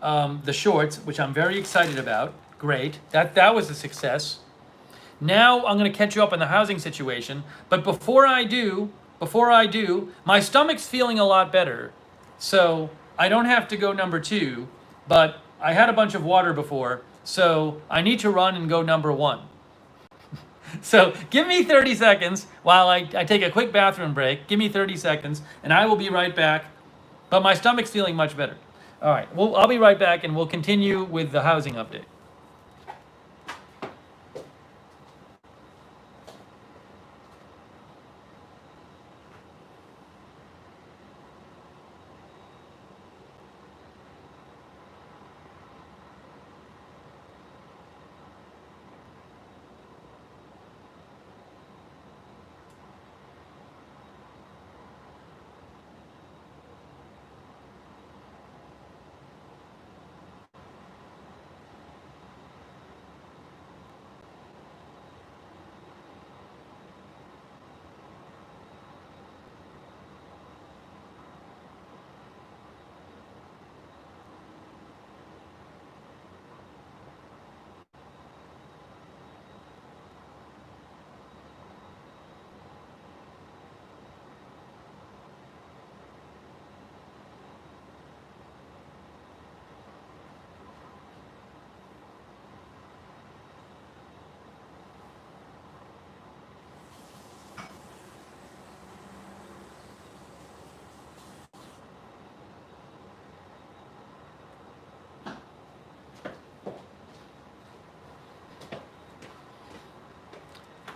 the shorts, which I'm very excited about. Great. That was a success. Now I'm going to catch you up on the housing situation. But before I do, my stomach's feeling a lot better. So I don't have to go number 2, but I had a bunch of water before, so I need to run and go number 1. So give me 30 seconds while I take a quick bathroom break. Give me 30 seconds, and I will be right back. But my stomach's feeling much better. All right, well, I'll be right back, and we'll continue with the housing update.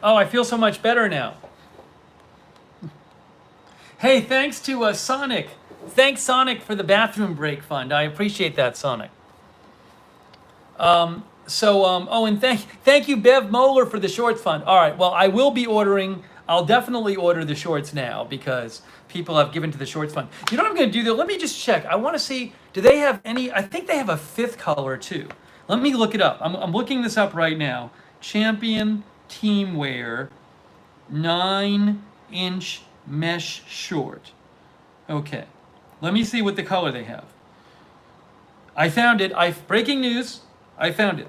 Oh, I feel so much better now. Hey, thanks to Sonic. Thanks, Sonic, for the bathroom break fund. I appreciate that, Sonic. Oh, and thank you, Bev Moeller, for the shorts fund. All right, well, I will be ordering. I'll definitely order the shorts now because people have given to the shorts fund. You know what I'm going to do, though? Let me just check. I want to see, do they have any? I think they have a 5th color, too. Let me look it up. I'm looking this up right now. Champion Team Wear 9-inch mesh short. Okay. Let me see what the color they have. I found it. Breaking news. I found it.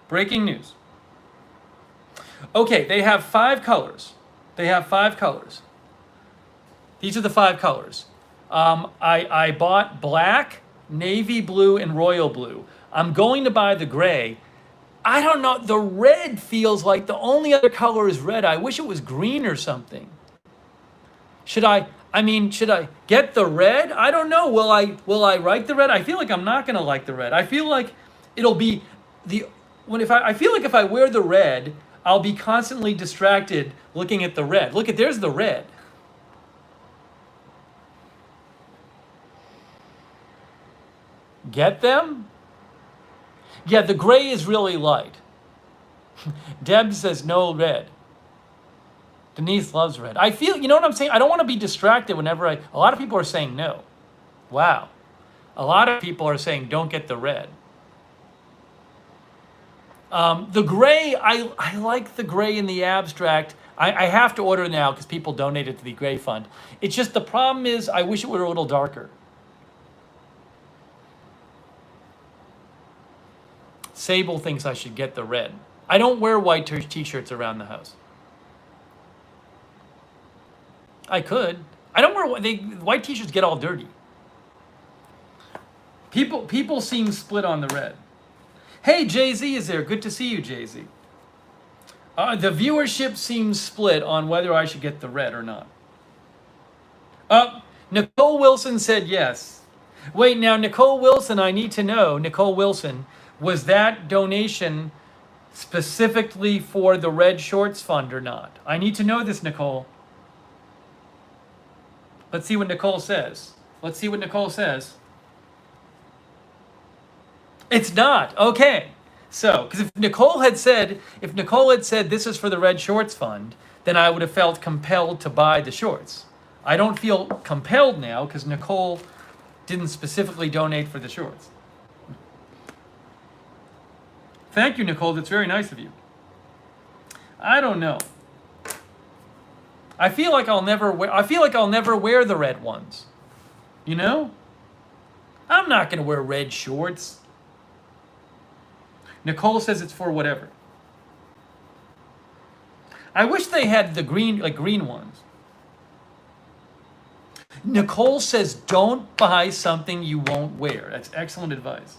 Breaking news. Okay, they have 5 colors. They have 5 colors. These are the 5 colors. I bought black, navy blue, and royal blue. I'm going to buy the gray. I don't know. The red feels like the only other color is red. I wish it was green or something. Should I get the red? I don't know. Will I like the red? I feel like I'm not going to like the red. I feel like it'll be I feel like if I wear the red, I'll be constantly distracted looking at the red. Look there's the red. Get them? Yeah, the gray is really light. Deb says no red. Denise loves red. I feel, you know what I'm saying? I don't want to be distracted whenever a lot of people are saying no. Wow. A lot of people are saying don't get the red. The gray, I like the gray in the abstract. I have to order now because people donated to the gray fund. It's just the problem is I wish it were a little darker. Sable thinks I should get the red. I don't wear white t-shirts around the house. I could. I don't wear white t-shirts get all dirty. People seem split on the red. Hey, Jay-Z is there. Good to see you, Jay-Z. The viewership seems split on whether I should get the red or not. Nicole Wilson said yes. Wait, now Nicole Wilson, I need to know, Nicole Wilson, was that donation specifically for the Red Shorts Fund or not? I need to know this, Nicole. Let's see what Nicole says. Let's see what Nicole says. It's not. Okay. So, because if Nicole had said this is for the Red Shorts Fund, then I would have felt compelled to buy the shorts. I don't feel compelled now because Nicole didn't specifically donate for the shorts. Thank you, Nicole. That's very nice of you. I don't know. I feel like I'll never wear the red ones. You know? I'm not going to wear red shorts. Nicole says it's for whatever. I wish they had the green ones. Nicole says don't buy something you won't wear. That's excellent advice.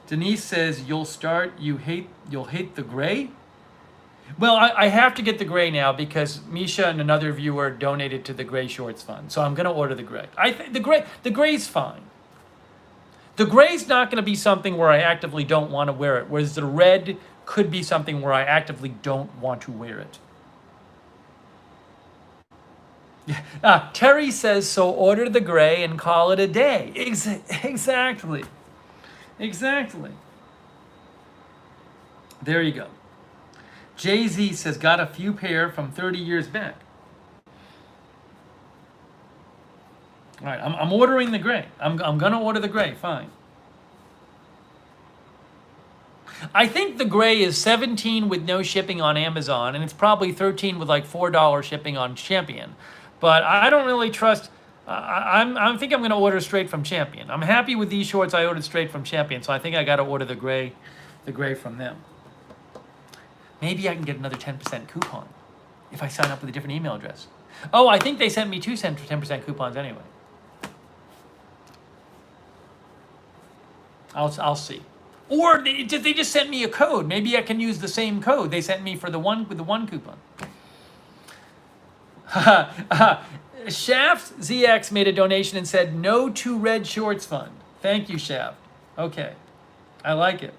Denise says you'll hate the gray. Well, I have to get the gray now because Misha and another viewer donated to the Gray Shorts Fund. So I'm going to order the gray. I think the gray's fine. The gray's not going to be something where I actively don't want to wear it, whereas the red could be something where I actively don't want to wear it. Terry says, so order the gray and call it a day. Exactly. Exactly. There you go. Jay-Z says, got a few pair from 30 years back. All right, I'm ordering the gray. I'm going to order the gray, fine. I think the gray is $17 with no shipping on Amazon, and it's probably $13 with like $4 shipping on Champion. But I don't really trust... I think I'm going to order straight from Champion. I'm happy with these shorts I ordered straight from Champion, so I think I got to order the gray from them. Maybe I can get another 10% coupon if I sign up with a different email address. Oh, I think they sent me 2 10% coupons anyway. I'll see. Or they just sent me a code. Maybe I can use the same code they sent me for the one with the 1 coupon. Shaft ZX made a donation and said, no to Red Shorts Fund. Thank you, Shaft. Okay. I like it.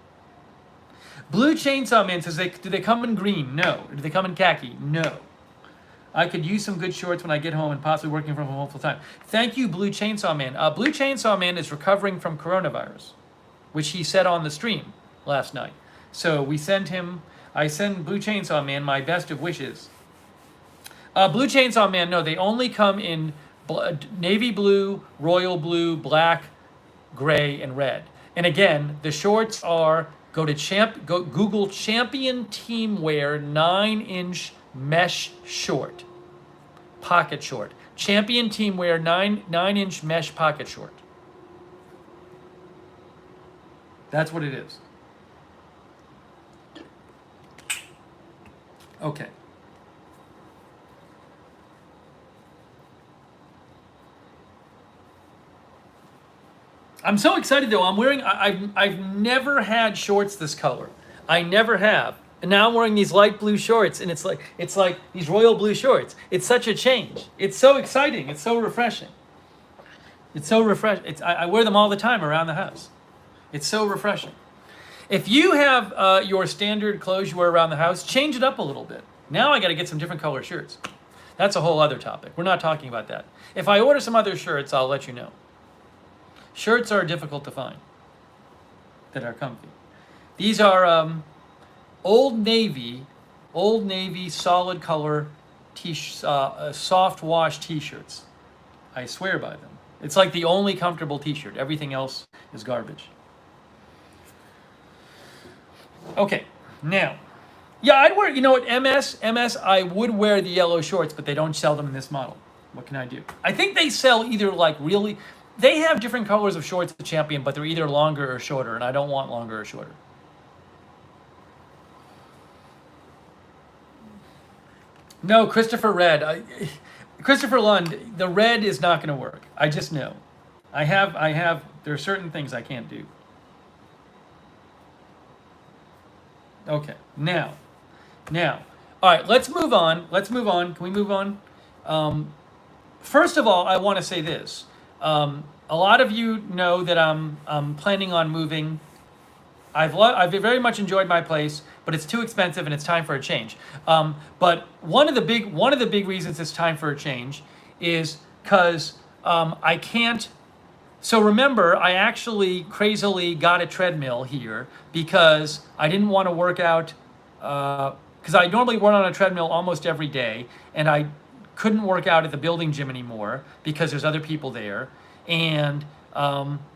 Blue Chainsaw Man says, do they come in green? No. Do they come in khaki? No. I could use some good shorts when I get home and possibly working from home full time. Thank you, Blue Chainsaw Man. Blue Chainsaw Man is recovering from coronavirus, which he said on the stream last night. So I send Blue Chainsaw Man my best of wishes. Blue Chainsaw Man, no, they only come in navy blue, royal blue, black, gray, and red. And again, the shorts are, Google Champion Teamwear 9-inch mesh short, pocket short. Champion Teamwear 9-inch mesh pocket short. That's what it is. Okay. I'm so excited though. I'm wearing, I've never had shorts this color. I never have. And now I'm wearing these light blue shorts, and it's like these royal blue shorts. It's such a change. It's so exciting. It's so refreshing. It's so refreshing. I wear them all the time around the house. It's so refreshing. If you have your standard clothes you wear around the house, change it up a little bit. Now I got to get some different color shirts. That's a whole other topic. We're not talking about that. If I order some other shirts, I'll let you know. Shirts are difficult to find that are comfy. These are Old Navy solid color soft wash t-shirts. I swear by them. It's like the only comfortable t-shirt. Everything else is garbage. Okay, now, yeah, I'd wear, you know what, MS, I would wear the yellow shorts, but they don't sell them in this model. What can I do? I think they sell either like really, they have different colors of shorts at Champion, but they're either longer or shorter, and I don't want longer or shorter. No, Christopher Red. Christopher Lund, the red is not going to work. I just know. There are certain things I can't do. Okay, now. All right, let's move on. Can we move on? First of all, I want to say this. A lot of you know that I'm planning on moving. I've very much enjoyed my place, but it's too expensive and it's time for a change. But one of the big reasons it's time for a change is because I can't. So remember, I actually crazily got a treadmill here because I didn't want to work out. Because I normally run on a treadmill almost every day, and I couldn't work out at the building gym anymore because there's other people there. And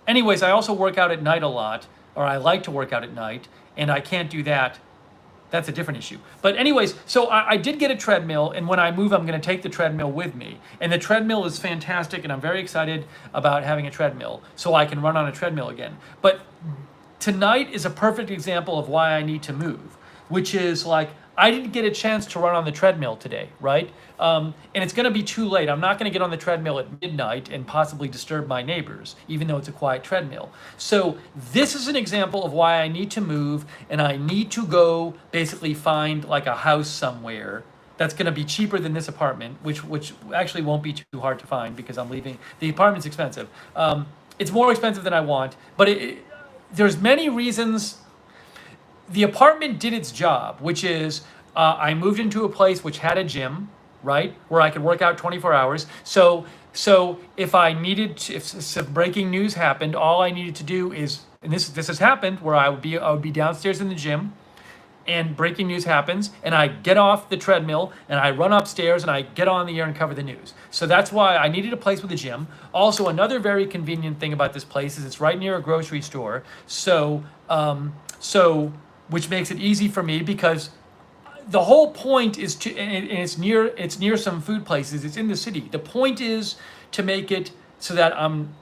anyways, I also work out at night a lot. Or I like to work out at night, and I can't do that. That's a different issue. But anyways, so I did get a treadmill, and when I move, I'm going to take the treadmill with me. And the treadmill is fantastic, and I'm very excited about having a treadmill so I can run on a treadmill again. But tonight is a perfect example of why I need to move, which is like, I didn't get a chance to run on the treadmill today, right? And it's going to be too late. I'm not going to get on the treadmill at midnight and possibly disturb my neighbors, even though it's a quiet treadmill. So this is an example of why I need to move, and I need to go basically find like a house somewhere that's going to be cheaper than this apartment, which actually won't be too hard to find because I'm leaving. The apartment's expensive. It's more expensive than I want, but there's many reasons. The apartment did its job, which is I moved into a place which had a gym, right, where I could work out 24 hours. So if I needed to, if some breaking news happened, all I needed to do is, and this has happened, where I would be downstairs in the gym, and breaking news happens, and I get off the treadmill, and I run upstairs, and I get on the air and cover the news. So that's why I needed a place with a gym. Also, another very convenient thing about this place is it's right near a grocery store. So which makes it easy for me because the whole point is to, and it's near some food places. It's in the city. The point is to make it so that I'm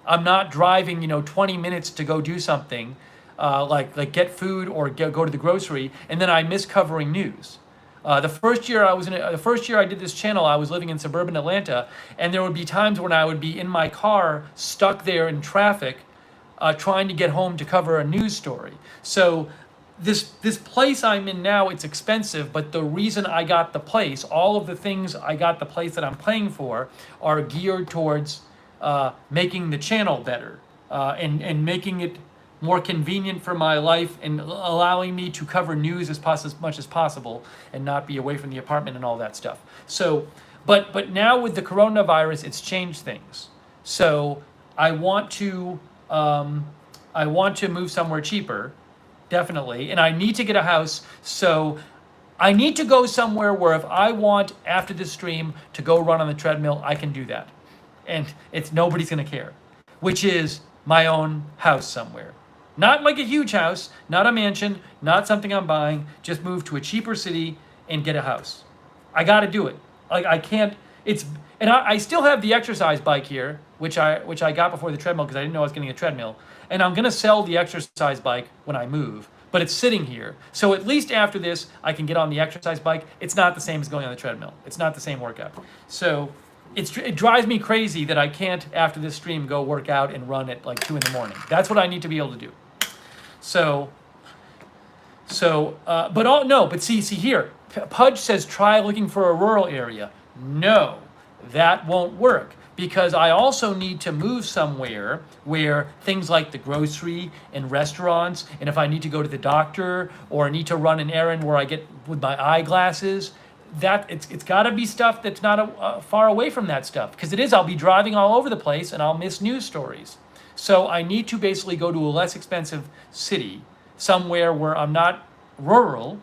not driving 20 minutes to go do something, like get food or go to the grocery, and then I miss covering news. The first year I did this channel, I was living in suburban Atlanta, and there would be times when I would be in my car stuck there in traffic, trying to get home to cover a news story. So this place I'm in now, it's expensive, but the reason I got the place, all of the things I got the place that I'm paying for are geared towards making the channel better, and making it more convenient for my life and allowing me to cover news as much as possible and not be away from the apartment and all that stuff. So, but now with the coronavirus, it's changed things. So I want to move somewhere cheaper, definitely, and I need to get a house. So I need to go somewhere where if I want after this stream to go run on the treadmill, I can do that, and nobody's gonna care, which is my own house somewhere. Not like a huge house, not a mansion, not something I'm buying, just move to a cheaper city and get a house. I got to do it. Like I can't, I still have the exercise bike here, which I got before the treadmill because I didn't know I was getting a treadmill. And I'm going to sell the exercise bike when I move, but it's sitting here. So at least after this, I can get on the exercise bike. It's not the same as going on the treadmill. It's not the same workout. So it drives me crazy that I can't, after this stream, go work out and run at like 2 in the morning. That's what I need to be able to do. But see here, Pudge says try looking for a rural area. No, that won't work because I also need to move somewhere where things like the grocery and restaurants, and if I need to go to the doctor or I need to run an errand where I get with my eyeglasses, that it's got to be stuff that's not far away from that stuff because I'll be driving all over the place and I'll miss news stories. So I need to basically go to a less expensive city, somewhere where I'm not rural,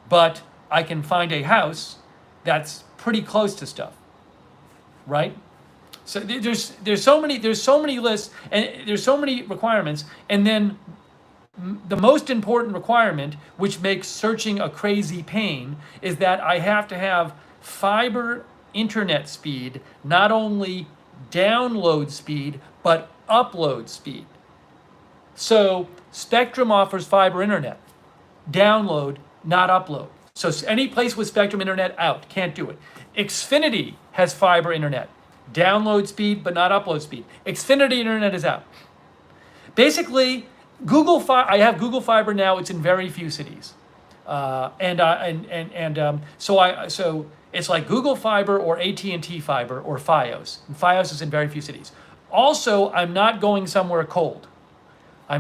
but I can find a house that's pretty close to stuff, right? So there's so many lists and there's so many requirements, and then the most important requirement, which makes searching a crazy pain, is that I have to have fiber internet speed, not only download speed, but upload speed. So Spectrum offers fiber internet, download, not upload. So any place with Spectrum internet, out, can't do it. Xfinity has fiber internet, download speed, but not upload speed. Xfinity internet is out. Basically, I have Google Fiber now. It's in very few cities, so it's like Google Fiber or AT&T Fiber or FiOS. And FiOS is in very few cities. Also, I'm not going somewhere cold. So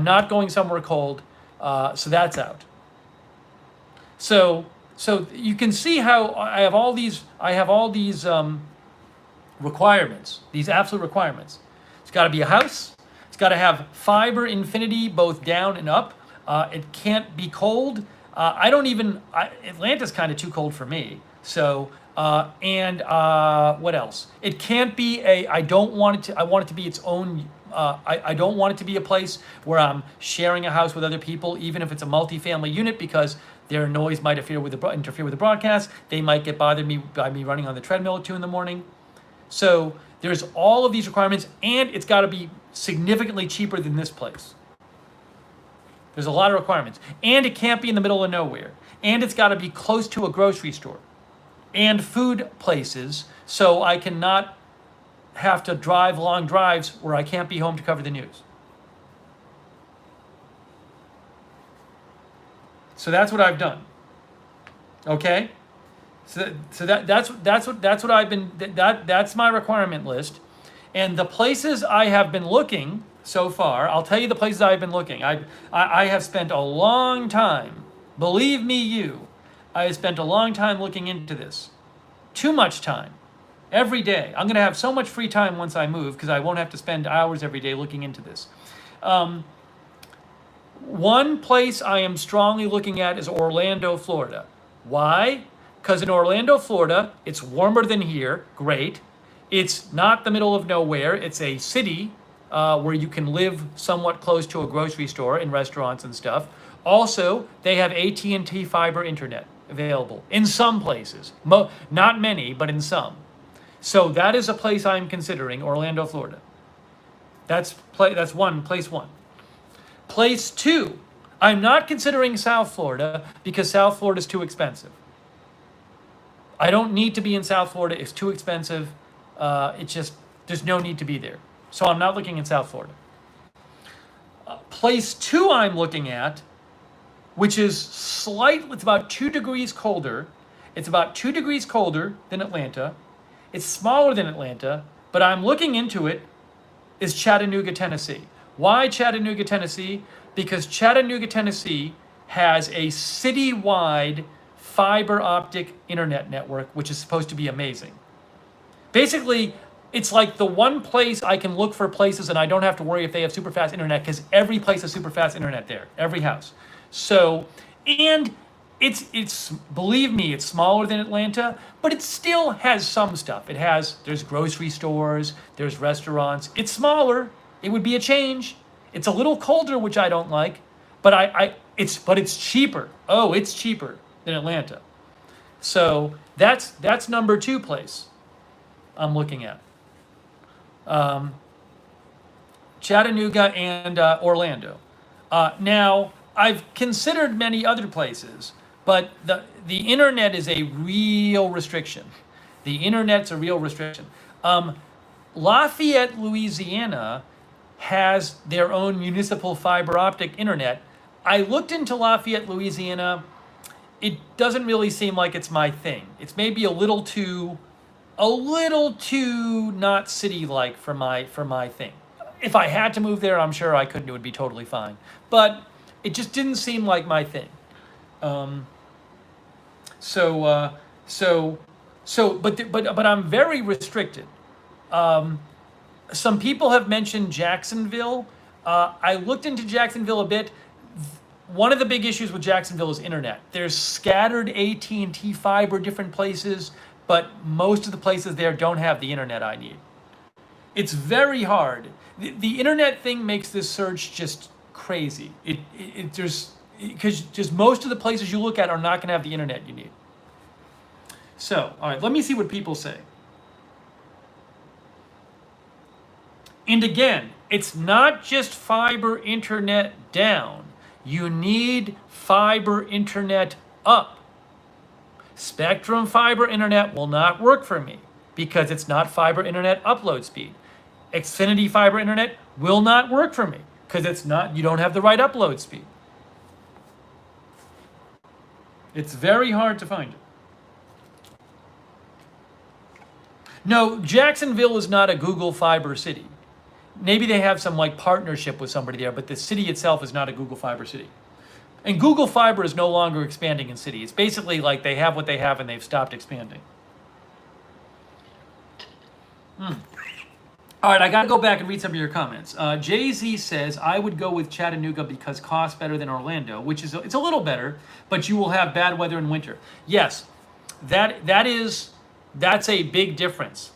that's out. So you can see how I have all these requirements, these absolute requirements. It's got to be a house. It's got to have fiber infinity both down and up. It can't be cold. Atlanta's kind of too cold for me. So what else? It can't be I want it to be its own. I don't want it to be a place where I'm sharing a house with other people, even if it's a multifamily unit, because their noise might interfere with the broadcast. They might get bothered by me running on the treadmill at 2 in the morning. So there's all of these requirements, and it's got to be significantly cheaper than this place. There's a lot of requirements, and it can't be in the middle of nowhere, and it's got to be close to a grocery store and food places, so I cannot have to drive long drives where I can't be home to cover the news. So that's what I've done. Okay? So that's what I've been, that's my requirement list. And the places I have been looking so far, I'll tell you the places I've been looking. I have spent a long time, believe me I have spent a long time looking into this. Too much time. Every day. I'm going to have so much free time once I move because I won't have to spend hours every day looking into this. One place I am strongly looking at is Orlando, Florida. Why? Because in Orlando, Florida, it's warmer than here. Great. It's not the middle of nowhere. It's a city where you can live somewhat close to a grocery store and restaurants and stuff. Also, they have AT&T fiber internet available in some places. Not many, but in some. So that is a place I'm considering, Orlando, Florida. That's place one. Place two, I'm not considering South Florida because South Florida is too expensive. I don't need to be in South Florida. It's too expensive. There's no need to be there. So I'm not looking in South Florida. Place two I'm looking at, which is it's about 2 degrees colder. It's about 2 degrees colder than Atlanta. It's smaller than Atlanta, but I'm looking into it, is Chattanooga, Tennessee. Why Chattanooga, Tennessee? Because Chattanooga, Tennessee has a citywide fiber optic internet network, which is supposed to be amazing. Basically, it's like the one place I can look for places and I don't have to worry if they have super fast internet, because every place has super fast internet there, every house. So, and it's believe me, it's smaller than Atlanta, but it still has some stuff. There's grocery stores, there's restaurants. It's smaller. It would be a change. It's a little colder, which I don't like, but it's cheaper. Oh, it's cheaper than Atlanta. So that's number 2 place I'm looking at. Chattanooga and Orlando. Now, I've considered many other places, but the internet is a real restriction. The internet's a real restriction. Lafayette, Louisiana has their own municipal fiber optic internet. I looked into Lafayette, Louisiana. It doesn't really seem like it's my thing. It's maybe a little too not city-like for my thing. If I had to move there, I'm sure I could. It would be totally fine. But it just didn't seem like my thing. But I'm very restricted. Some people have mentioned Jacksonville. I looked into Jacksonville a bit. One of the big issues with Jacksonville is internet. There's scattered AT&T fiber different places, but most of the places there don't have the internet I need. It's very hard. The internet thing makes this search just crazy. Because just most of the places you look at are not going to have the internet you need. So, all right, let me see what people say. And again, it's not just fiber internet down. You need fiber internet up. Spectrum fiber internet will not work for me because it's not fiber internet upload speed. Xfinity fiber internet will not work for me because you don't have the right upload speed. It's very hard to find it. No, Jacksonville is not a Google Fiber city. Maybe they have some partnership with somebody there, but the city itself is not a Google Fiber city. And Google Fiber is no longer expanding in city. It's basically like they have what they have and they've stopped expanding. All right, I got to go back and read some of your comments. Jay-Z says, I would go with Chattanooga because costs better than Orlando, which is it's a little better, but you will have bad weather in winter. Yes, that's a big difference.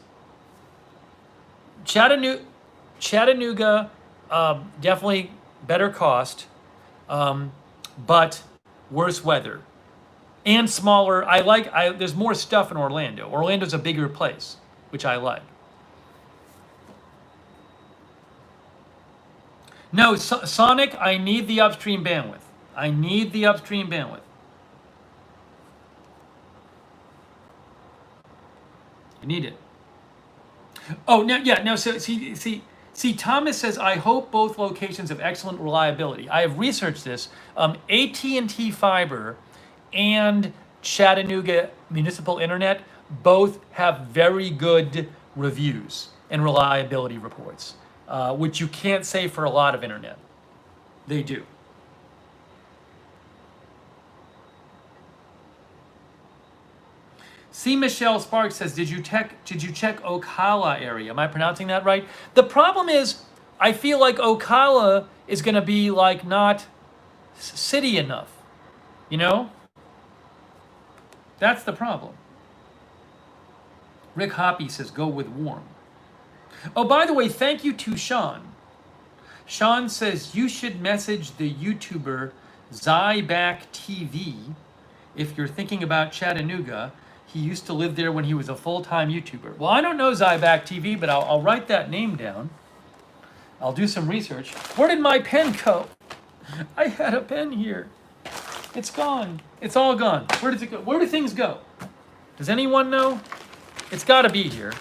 Chattanooga, definitely better cost, but worse weather and smaller. There's more stuff in Orlando. Orlando's a bigger place, which I like. No, Sonic, I need the upstream bandwidth. I need the upstream bandwidth. You need it. Oh, no, so see, Thomas says, I hope both locations have excellent reliability. I have researched this. AT&T Fiber and Chattanooga Municipal Internet both have very good reviews and reliability reports, which you can't say for a lot of internet. They do. C. Michelle Sparks says, did you check Ocala area? Am I pronouncing that right? The problem is, I feel like Ocala is going to be not city enough. You know? That's the problem. Rick Hoppy says, go with warm. Oh, by the way, thank you to Sean. Sean says, you should message the YouTuber Zyback TV if you're thinking about Chattanooga. He used to live there when he was a full-time YouTuber. Well, I don't know Zyback TV, but I'll write that name down. I'll do some research. Where did my pen go? I had a pen here. It's gone. It's all gone. Where does it go? Where do things go? Does anyone know? It's got to be here.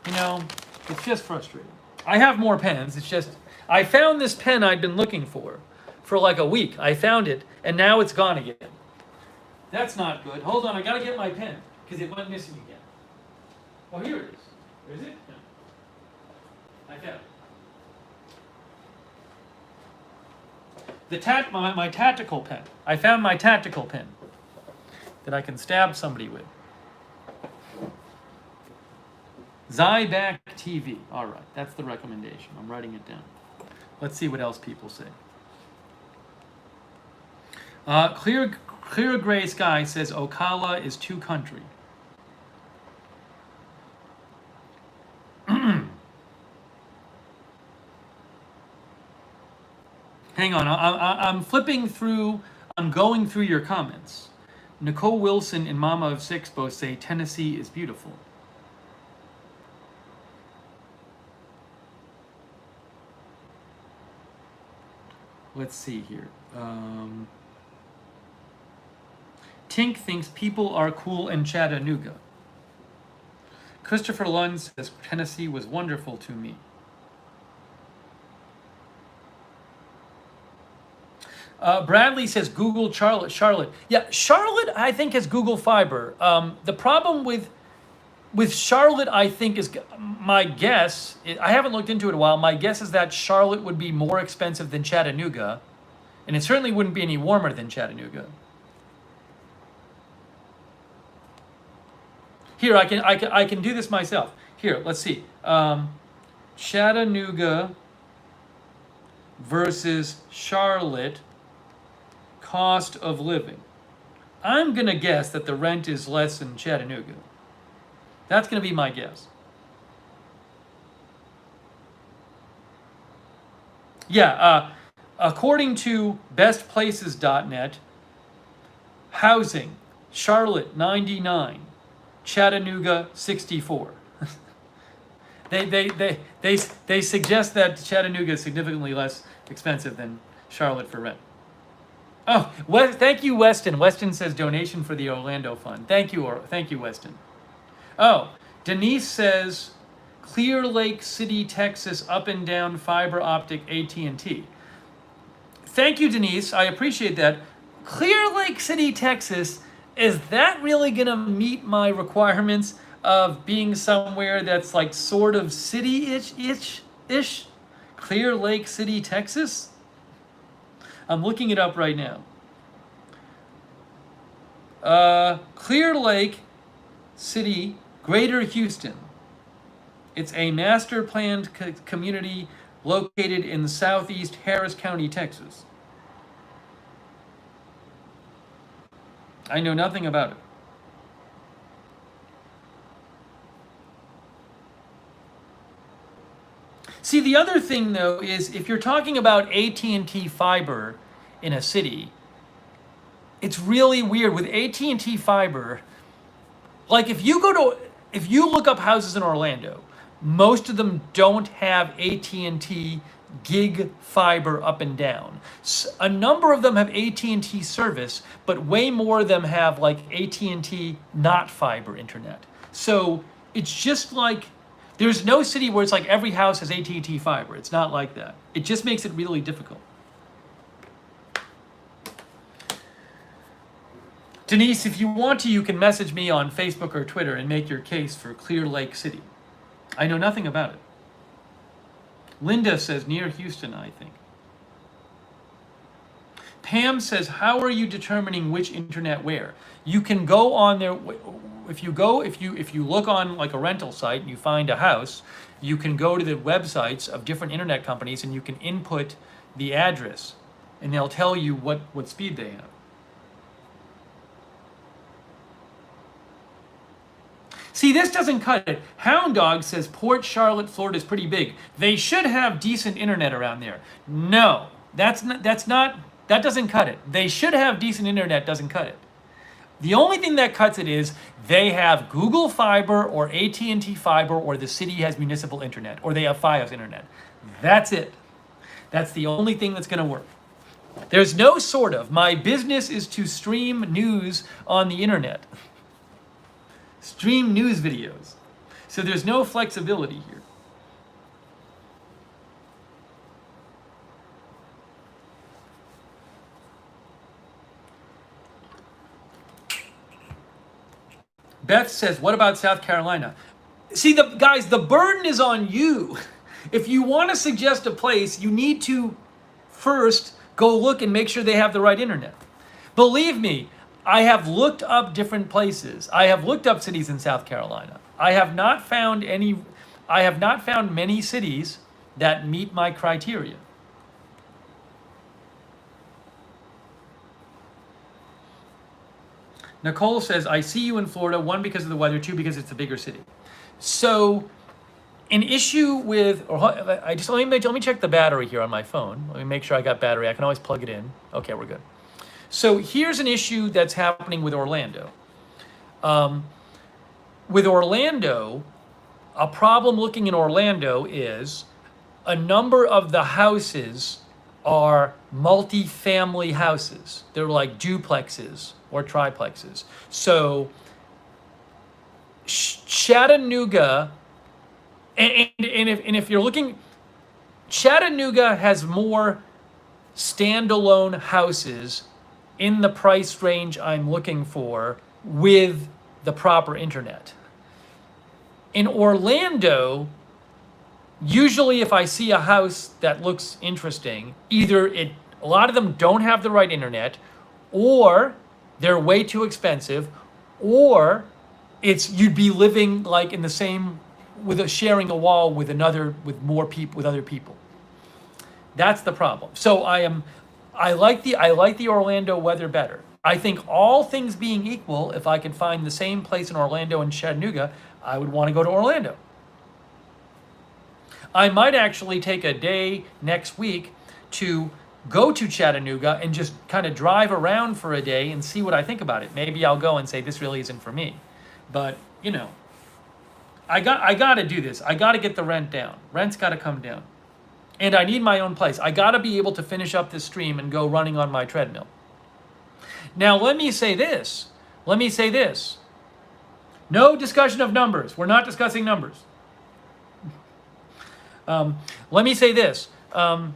You know, it's just frustrating. I have more pens. It's just, I found this pen I'd been looking for a week. I found it, and now it's gone again. That's not good. Hold on, I gotta get my pen, because it went missing again. Oh, here it is. Where is it? No. I found it. my tactical pen. I found my tactical pen that I can stab somebody with. Zyback TV. All right, that's the recommendation. I'm writing it down. Let's see what else people say. Clear Gray Sky says Ocala is too country. Hang on, I'm flipping through, I'm going through your comments. Nicole Wilson and Mama of Six both say Tennessee is beautiful. Let's see here. Tink thinks people are cool in Chattanooga. Christopher Lund says Tennessee was wonderful to me. Bradley says Google Charlotte. Yeah, Charlotte I think has Google Fiber. The problem with Charlotte, I think, is my guess. I haven't looked into it in a while. My guess is that Charlotte would be more expensive than Chattanooga, and it certainly wouldn't be any warmer than Chattanooga. Here, I can do this myself. Here, let's see. Chattanooga versus Charlotte cost of living. I'm gonna guess that the rent is less in Chattanooga. That's gonna be my guess. Yeah, according to bestplaces.net, housing, Charlotte 99, Chattanooga 64. They suggest that Chattanooga is significantly less expensive than Charlotte for rent. Oh, thank you, Weston. Weston says donation for the Orlando Fund. Thank you, Weston. Oh, Denise says Clear Lake City, Texas, up and down fiber optic AT&T. Thank you, Denise. I appreciate that. Clear Lake City, Texas, is that really gonna meet my requirements of being somewhere that's like sort of city-ish? Clear Lake City, Texas? I'm looking it up right now. Clear Lake City, Greater Houston. It's a master planned community located in southeast Harris County, Texas. I know nothing about it. See, the other thing though is if you're talking about AT&T fiber in a city, it's really weird with AT&T fiber. Like if you look up houses in Orlando, most of them don't have AT&T gig fiber up and down. A number of them have AT&T service, but way more of them have like AT&T not fiber internet. So it's just like there's no city where it's like every house has AT&T fiber. It's not like that. It just makes it really difficult. Denise, if you want to, you can message me on Facebook or Twitter and make your case for Clear Lake City. I know nothing about it. Linda says near Houston, I think. Pam says, how are you determining which internet where? You can go on there. If you look on like a rental site and you find a house, you can go to the websites of different internet companies and you can input the address and they'll tell you what speed they have. See, this doesn't cut it. Hound Dog says Port Charlotte, Florida is pretty big. They should have decent internet around there. No, that doesn't cut it. They should have decent internet, doesn't cut it. The only thing that cuts it is they have Google Fiber or AT&T Fiber or the city has municipal internet or they have Fios internet. That's it. That's the only thing that's going to work. There's no sort of. My business is to stream news on the internet. Stream news videos. So there's no flexibility here. Beth says, what about South Carolina? See, guys, the burden is on you. If you want to suggest a place, you need to first Go look and make sure they have the right internet. Believe me, I have looked up different places. I have looked up cities in South Carolina. I have not found many cities that meet my criteria. Nicole says, I see you in Florida, 1, because of the weather, 2, because it's a bigger city. So an issue with, let me check the battery here on my phone. Let me make sure I got battery. I can always plug it in. Okay, we're good. So here's an issue that's happening with Orlando. With Orlando, a problem looking in Orlando is a number of the houses are multi-family houses. They're like duplexes or triplexes. So Chattanooga, and if you're looking, Chattanooga has more standalone houses in the price range I'm looking for with the proper internet. In Orlando, usually if I see a house that looks interesting, either a lot of them don't have the right internet, or they're way too expensive, or you'd be living like in the same, sharing a wall with other people. That's the problem. So I like the Orlando weather better. I think all things being equal, if I could find the same place in Orlando and Chattanooga, I would want to go to Orlando. I might actually take a day next week to go to Chattanooga and just kind of drive around for a day and see what I think about it. Maybe I'll go and say, this really isn't for me. But, I got to do this. I got to get the rent down. Rent's got to come down. And I need my own place. I got to be able to finish up this stream and go running on my treadmill. Now, let me say this. No discussion of numbers. We're not discussing numbers. Let me say this. Of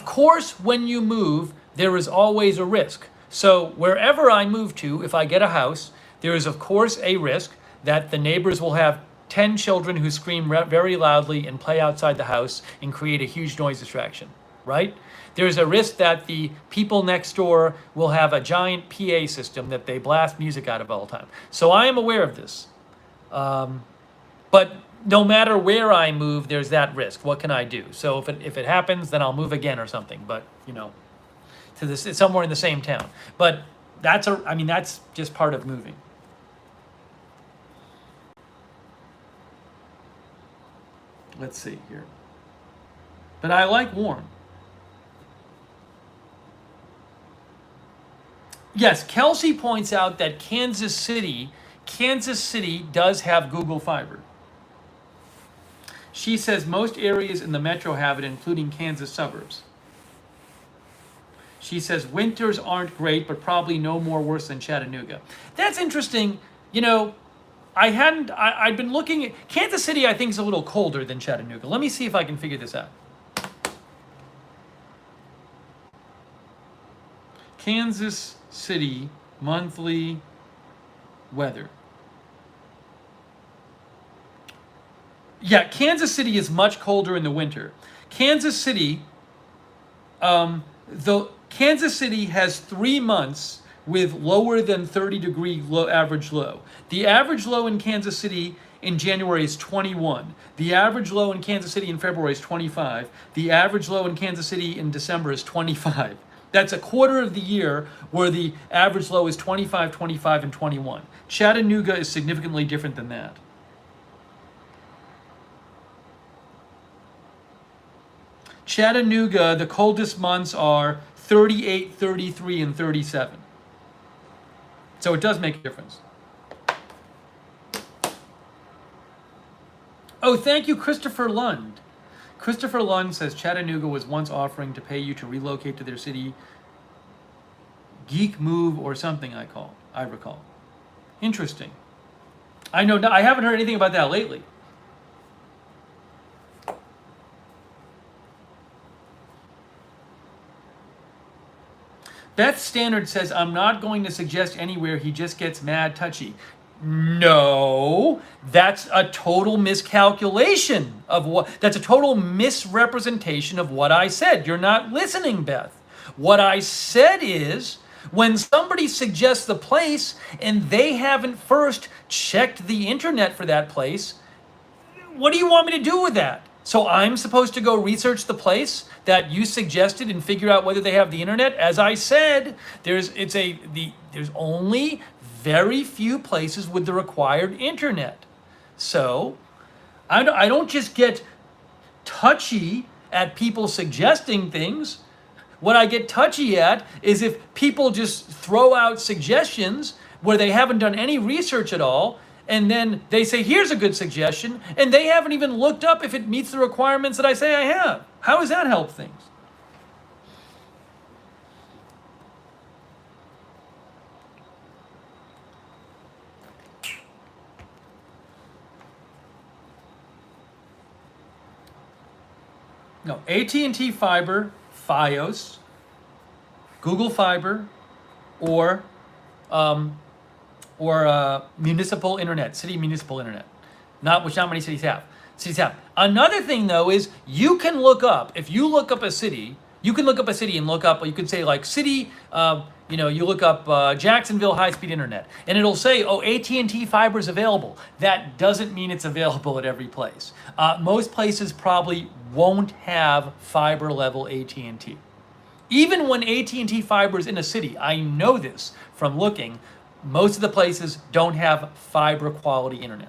course, when you move, there is always a risk. So wherever I move to, if I get a house, there is of course a risk that the neighbors will have 10 children who scream very loudly and play outside the house and create a huge noise distraction, right? There's a risk that the people next door will have a giant PA system that they blast music out of all the time. So I am aware of this. But no matter where I move, there's that risk. What can I do? So if it happens, then I'll move again or something. But, it's somewhere in the same town. But that's just part of moving. Let's see here. But I like warm. Yes, Kelsey points out that Kansas City does have Google Fiber. She says most areas in the metro have it, including Kansas suburbs. She says winters aren't great, but probably no more worse than Chattanooga. That's interesting. I'd been looking at Kansas City, I think, is a little colder than Chattanooga. Let me see if I can figure this out. Kansas City monthly weather. Yeah, Kansas City is much colder in the winter. Kansas City has 3 months with lower than 30-degree average low. The average low in Kansas City in January is 21. The average low in Kansas City in February is 25. The average low in Kansas City in December is 25. That's a quarter of the year where the average low is 25, 25, and 21. Chattanooga is significantly different than that. Chattanooga, the coldest months are 38, 33, and 37. So it does make a difference. Oh, thank you, Christopher Lund. Christopher Lund says Chattanooga was once offering to pay you to relocate to their city. Geek move or something, I recall. Interesting. I haven't heard anything about that lately. Beth Standard says, I'm not going to suggest anywhere, he just gets mad touchy. No, that's a total miscalculation of what, that's a total misrepresentation of what I said. You're not listening, Beth. What I said is, when somebody suggests the place and they haven't first checked the internet for that place, what do you want me to do with that? So I'm supposed to go research the place that you suggested and figure out whether they have the internet? As I said, there's only very few places with the required internet. So I don't just get touchy at people suggesting things. What I get touchy at is if people just throw out suggestions where they haven't done any research at all, and then they say, here's a good suggestion, and they haven't even looked up if it meets the requirements that I say I have. How does that help things? No, AT&T Fiber, Fios, Google Fiber, or municipal internet, city municipal internet, which not many cities have. Another thing though is you can look up, if you look up a city, you can look up a city and look up, you could say like city, you look up Jacksonville high-speed internet, and it'll say, oh, AT&T fiber is available. That doesn't mean it's available at every place. Most places probably won't have fiber level AT&T. Even when AT&T fiber is in a city, I know this from looking, most of the places don't have fiber quality internet.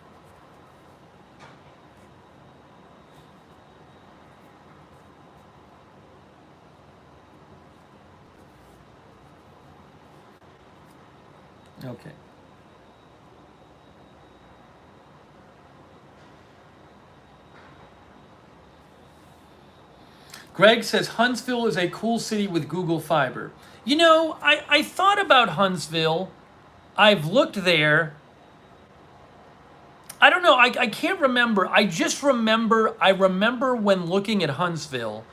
Okay. Greg says Huntsville is a cool city with Google Fiber. You know, I thought about Huntsville. I've looked there. I don't know. I can't remember. I remember when looking at Huntsville,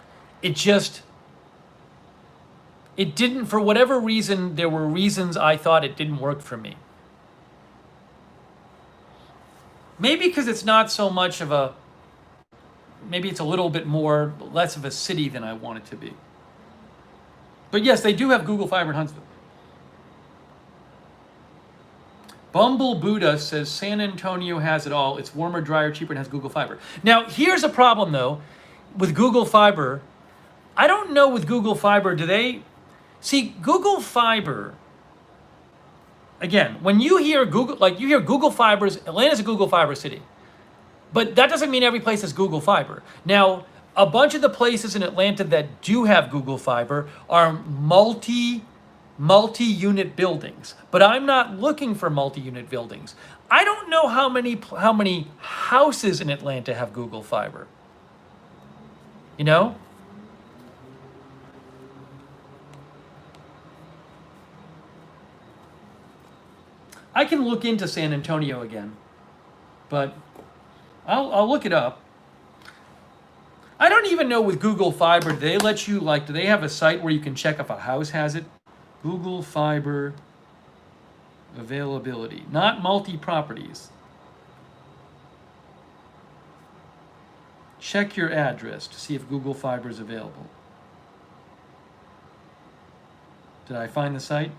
it didn't, for whatever reason, there were reasons I thought it didn't work for me. Maybe because it's not so much of a, maybe it's a little bit less of a city than I want it to be. But yes, they do have Google Fiber in Huntsville. Bumble Buddha says San Antonio has it all. It's warmer, drier, cheaper, and has Google Fiber. Now, here's a problem though with Google Fiber. I don't know with Google Fiber, see, Google Fiber, again, when you hear Google, like you hear Google Fiber's, Atlanta's a Google Fiber city. But that doesn't mean every place has Google Fiber. Now, a bunch of the places in Atlanta that do have Google Fiber are multi-unit buildings, but I'm not looking for multi-unit buildings. I don't know how many houses in Atlanta have Google Fiber. You know? I can look into San Antonio again, but I'll look it up. I don't even know with Google Fiber, do they let you, like, do they have a site where you can check if a house has it? Google Fiber availability, not multi-properties. Check your address to see if Google Fiber is available. Did I find the site?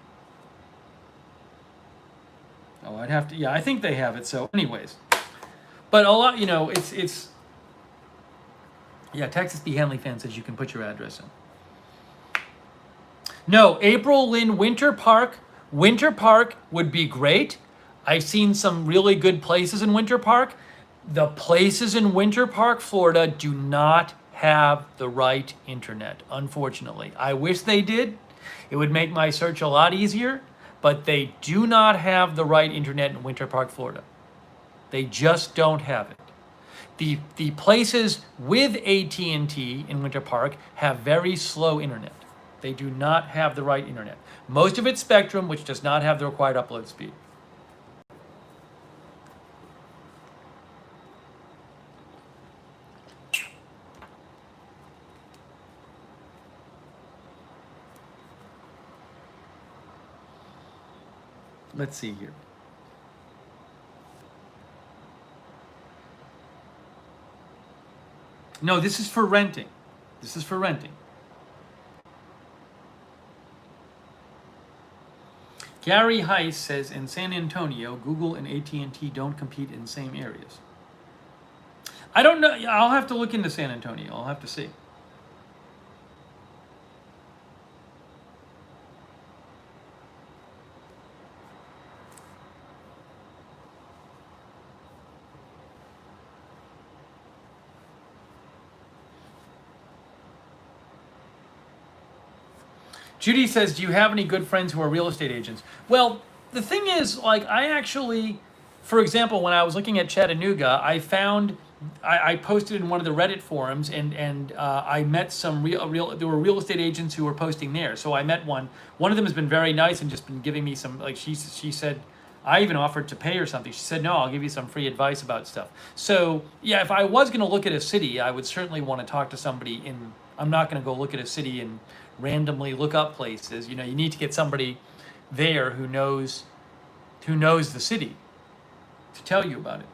Oh, I'd have to, yeah, I think they have it, so anyways. But a lot, you know, it's yeah, Texas B. Henley fan says you can put your address in. No, April Lynn, Winter Park. Winter Park would be great. I've seen some really good places in Winter Park. The places in Winter Park, Florida do not have the right internet, unfortunately. I wish they did. It would make my search a lot easier, but they do not have the right internet in Winter Park, Florida. They just don't have it. The places with AT&T in Winter Park have very slow internet. They do not have the right internet. Most of it's Spectrum, which does not have the required upload speed. Let's see here. No, this is for renting. This is for renting. Gary Heiss says in San Antonio, Google and AT&T don't compete in the same areas. I don't know. I'll have to look into San Antonio. I'll have to see. Judy says, do you have any good friends who are real estate agents? Well, the thing is, like, I actually, for example, when I was looking at Chattanooga, I found, I posted in one of the Reddit forums, and I met some there were real estate agents who were posting there. So I met one. One of them has been very nice and just been giving me some, like, she said, I even offered to pay her something. She said, no, I'll give you some free advice about stuff. So yeah, if I was going to look at a city, I would certainly want to talk to somebody in, I'm not going to go look at a city and randomly look up places. You know, you need to get somebody there who knows the city to tell you about it.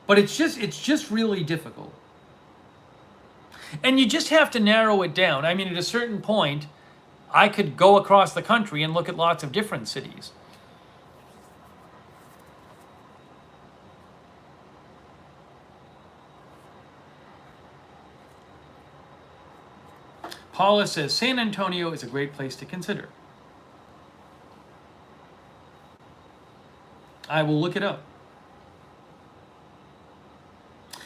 But it's just really difficult. And you just have to narrow it down. I mean, at a certain point, I could go across the country and look at lots of different cities. Paula says, San Antonio is a great place to consider. I will look it up.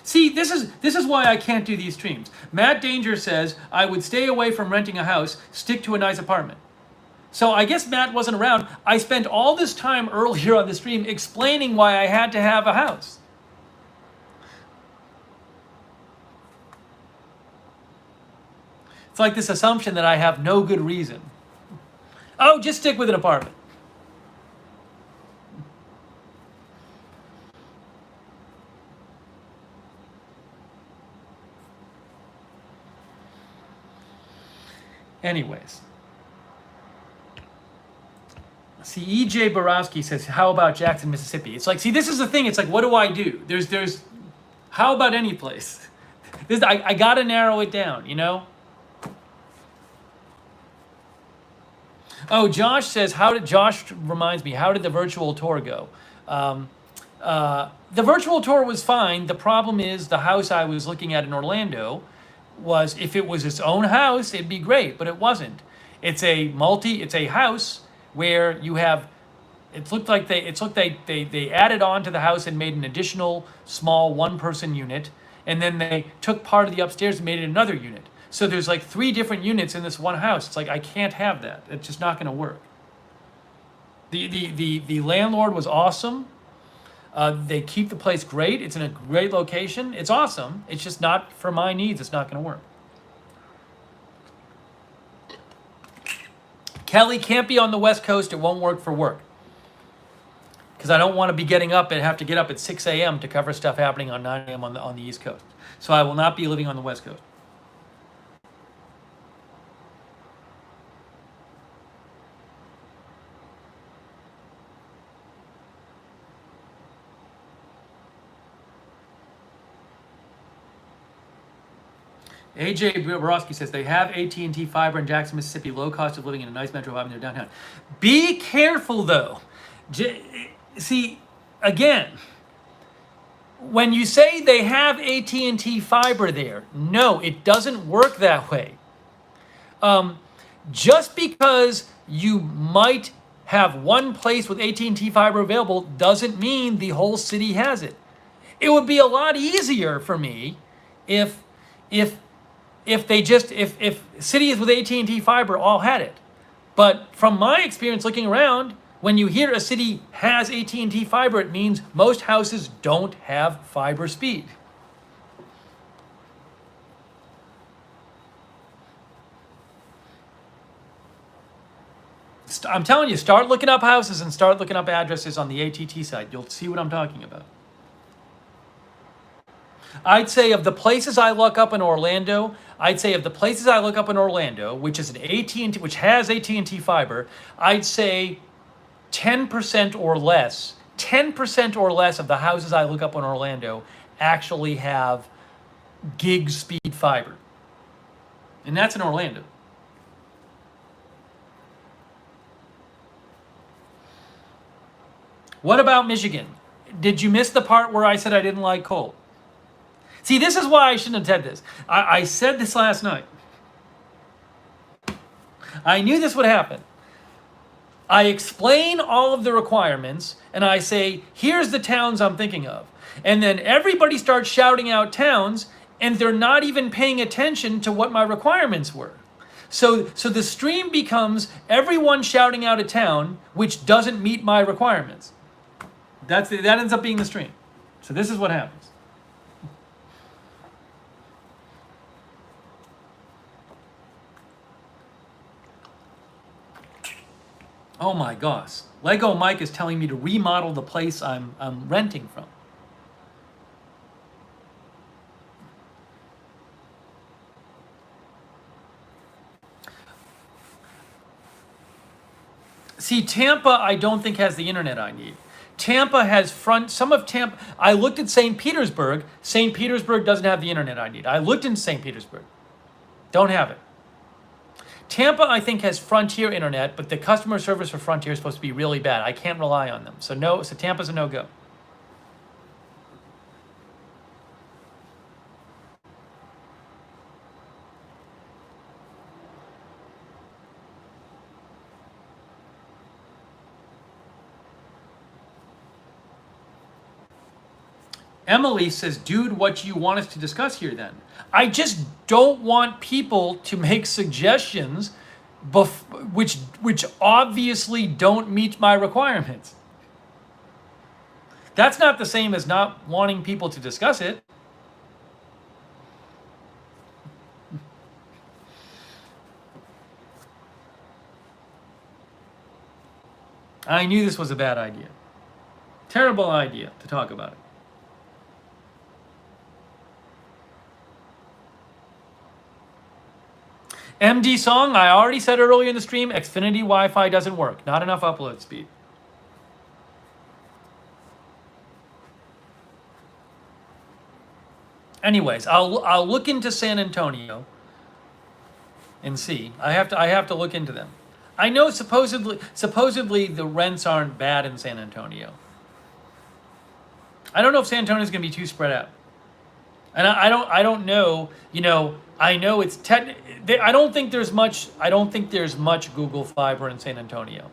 See, this is why I can't do these streams. Matt Danger says, I would stay away from renting a house, stick to a nice apartment. So I guess Matt wasn't around. I spent all this time earlier on the stream explaining why I had to have a house. It's like this assumption that I have no good reason. Oh, just stick with an apartment. Anyways. See, E.J. Borowski says, how about Jackson, Mississippi? It's like, see, this is the thing. It's like, what do I do? There's how about any place? I got to narrow it down, you know? Oh, Josh says, Josh reminds me, how did the virtual tour go? The virtual tour was fine. The problem is the house I was looking at in Orlando was, if it was its own house, it'd be great, but it wasn't. It's a house where you have, it looked like they added on to the house and made an additional small one-person unit, and then they took part of the upstairs and made it another unit. So there's like 3 different units in this one house. It's like, I can't have that. It's just not going to work. The landlord was awesome. They keep the place great. It's in a great location. It's awesome. It's just not for my needs. It's not going to work. Kelly can't be on the West Coast. It won't work for work. Because I don't want to be getting up and have to get up at 6 a.m. to cover stuff happening on 9 a.m. on the East Coast. So I will not be living on the West Coast. AJ Borowski says, they have AT&T fiber in Jackson, Mississippi, low cost of living in a nice metro environment downtown. Be careful, though. See, again, when you say they have AT&T fiber there, no, it doesn't work that way. Just because you might have one place with AT&T fiber available doesn't mean the whole city has it. It would be a lot easier for me if cities with AT&T fiber all had it. But from my experience looking around, when you hear a city has AT&T fiber, it means most houses don't have fiber speed. I'm telling you, start looking up houses and start looking up addresses on the AT&T site. You'll see what I'm talking about. I'd say of the places I look up in Orlando, which is an which has AT&T fiber, I'd say 10% or less 10% or less of the houses I look up in Orlando actually have gig speed fiber. And that's in Orlando. What about Michigan? Did you miss the part where I said I didn't like coal? See, this is why I shouldn't have said this. I said this last night. I knew this would happen. I explain all of the requirements and I say, here's the towns I'm thinking of. And then everybody starts shouting out towns and they're not even paying attention to what my requirements were. So the stream becomes everyone shouting out a town which doesn't meet my requirements. That ends up being the stream. So this is what happens. Oh my gosh. Lego Mike is telling me to remodel the place I'm renting from. See, Tampa, I don't think has the internet I need. Tampa has some of Tampa. I looked at St. Petersburg. St. Petersburg doesn't have the internet I need. I looked in St. Petersburg. Don't have it. Tampa, I think, has Frontier internet, but the customer service for Frontier is supposed to be really bad. I can't rely on them. So Tampa's a no-go. Emily says, dude, what do you want us to discuss here then? I just don't want people to make suggestions which obviously don't meet my requirements. That's not the same as not wanting people to discuss it. I knew this was a bad idea. Terrible idea to talk about it. MD Song, I already said earlier in the stream, Xfinity Wi-Fi doesn't work. Not enough upload speed. Anyways, I'll look into San Antonio and see. I have to look into them. I know supposedly the rents aren't bad in San Antonio. I don't know if San Antonio is going to be too spread out. And I don't know, I know it's I don't think there's much Google Fiber in San Antonio.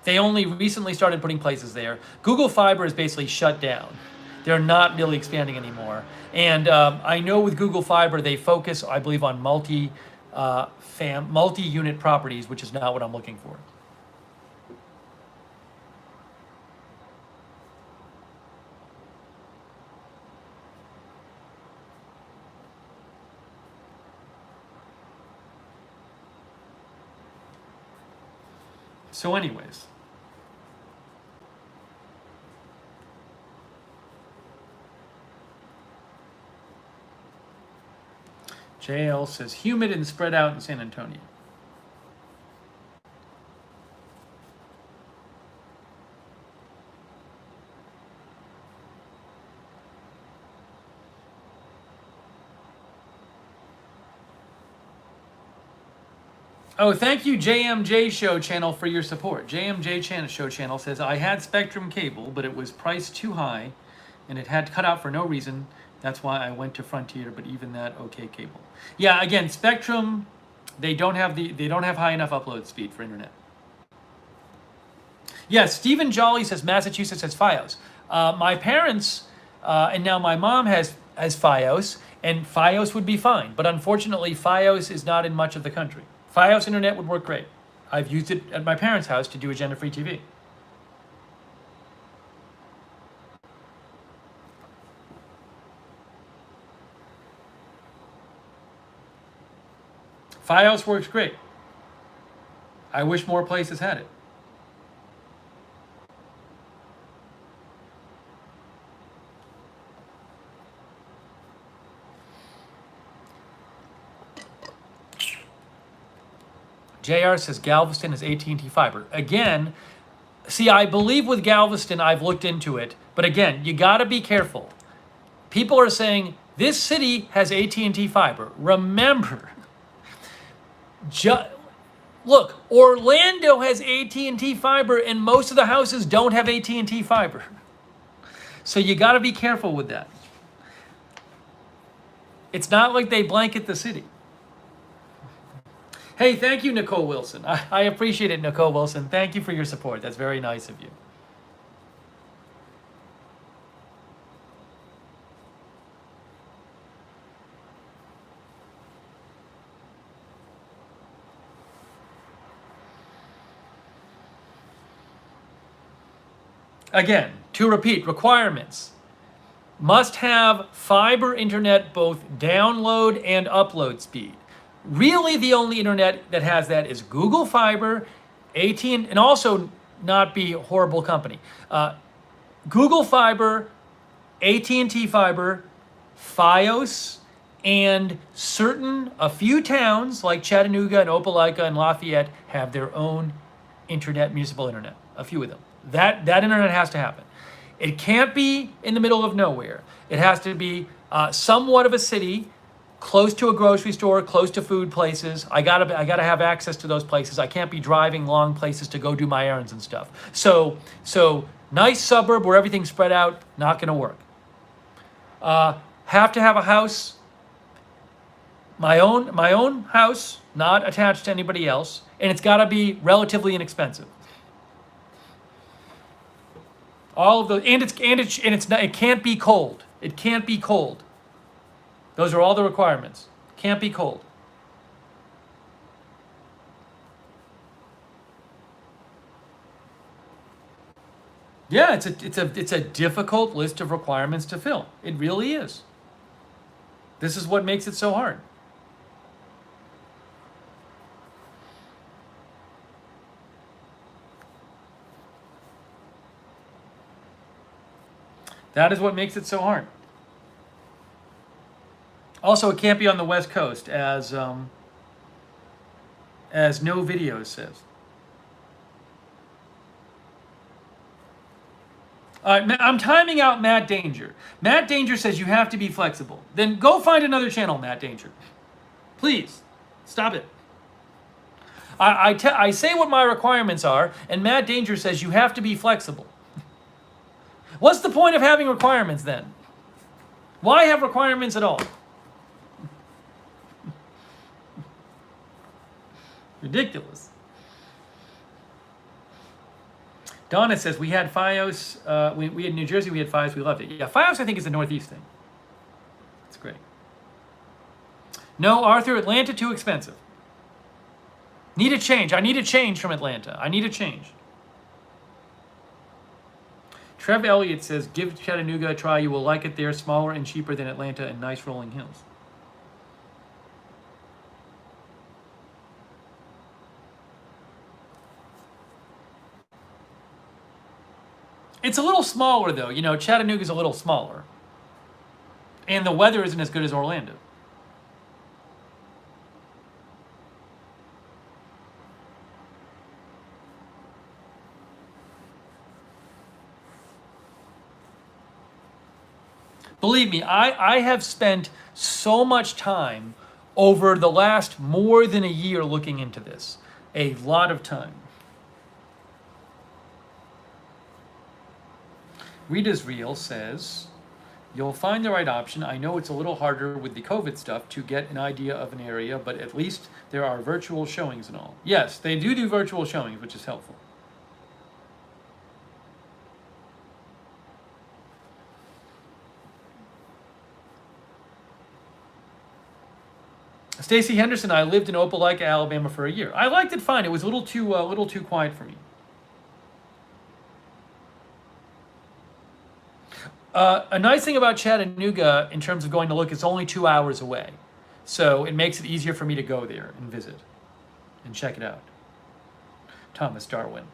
They only recently started putting places there. Google Fiber is basically shut down. They're not really expanding anymore. And I know with Google Fiber, they focus, I believe, on multi-unit properties, which is not what I'm looking for. So anyways, JL says humid and spread out in San Antonio. Oh, thank you, JMJ Show Channel, for your support. JMJ Show Channel says, I had Spectrum cable, but it was priced too high, and it had cut out for no reason. That's why I went to Frontier, but even that, okay, cable. Yeah, again, Spectrum, they don't have high enough upload speed for internet. Yes, Stephen Jolly says Massachusetts has FiOS. My parents, and now my mom has FiOS, and FiOS would be fine. But unfortunately, FiOS is not in much of the country. FiOS internet would work great. I've used it at my parents' house to do agenda-free TV. FiOS works great. I wish more places had it. JR says Galveston is AT&T fiber. Again, See, I believe with Galveston, I've looked into it, but again, you got to be careful. People are saying this city has AT&T fiber. Remember, look, Orlando has AT&T fiber, and most of the houses don't have AT&T fiber. So you got to be careful with that. It's not like they blanket the city. Hey, thank you, Nicole Wilson. I appreciate it, Nicole Wilson. Thank you for your support. That's very nice of you. Again, to repeat, requirements. Must have fiber internet, both download and upload speed. Really, the only internet that has that is Google Fiber, AT&T, and also not be a horrible company. Google Fiber, AT&T Fiber, Fios, and a few towns like Chattanooga and Opelika and Lafayette have their own internet, municipal internet. A few of them. That internet has to happen. It can't be in the middle of nowhere. It has to be somewhat of a city, close to a grocery store, close to food places. I gotta have access to those places. I can't be driving long places to go do my errands and stuff. So nice suburb where everything's spread out, not gonna work. Have to have a house, my own house, not attached to anybody else, and it's gotta be relatively inexpensive. All of those, it can't be cold. It can't be cold. Those are all the requirements. Can't be cold. Yeah, it's a difficult list of requirements to fill. It really is. This is what makes it so hard. That is what makes it so hard. Also, it can't be on the West Coast, as No Videos says. All right, I'm timing out Matt Danger. Matt Danger says you have to be flexible. Then go find another channel, Matt Danger. Please, stop it. I say what my requirements are, and Matt Danger says you have to be flexible. What's the point of having requirements then? Why have requirements at all? Ridiculous. Donna says we had Fios. We had New Jersey. We had Fios. We loved it. Yeah, Fios I think is the Northeast thing. It's great. No, Arthur, Atlanta too expensive. Need a change. I need a change from Atlanta. I need a change. Trev Elliott says, give Chattanooga a try. You will like it there. Smaller and cheaper than Atlanta and nice rolling hills. It's a little smaller, though. You know, Chattanooga's a little smaller. And the weather isn't as good as Orlando. Believe me, I have spent so much time over the last more than a year looking into this. A lot of time. Rita's Real says, you'll find the right option. I know it's a little harder with the COVID stuff to get an idea of an area, but at least there are virtual showings and all. Yes, they do virtual showings, which is helpful. Stacy Henderson, I lived in Opelika, Alabama for a year. I liked it fine. It was a little too quiet for me. A nice thing about Chattanooga in terms of going to look, it's only 2 hours away. So it makes it easier for me to go there and visit and check it out. Thomas Darwin.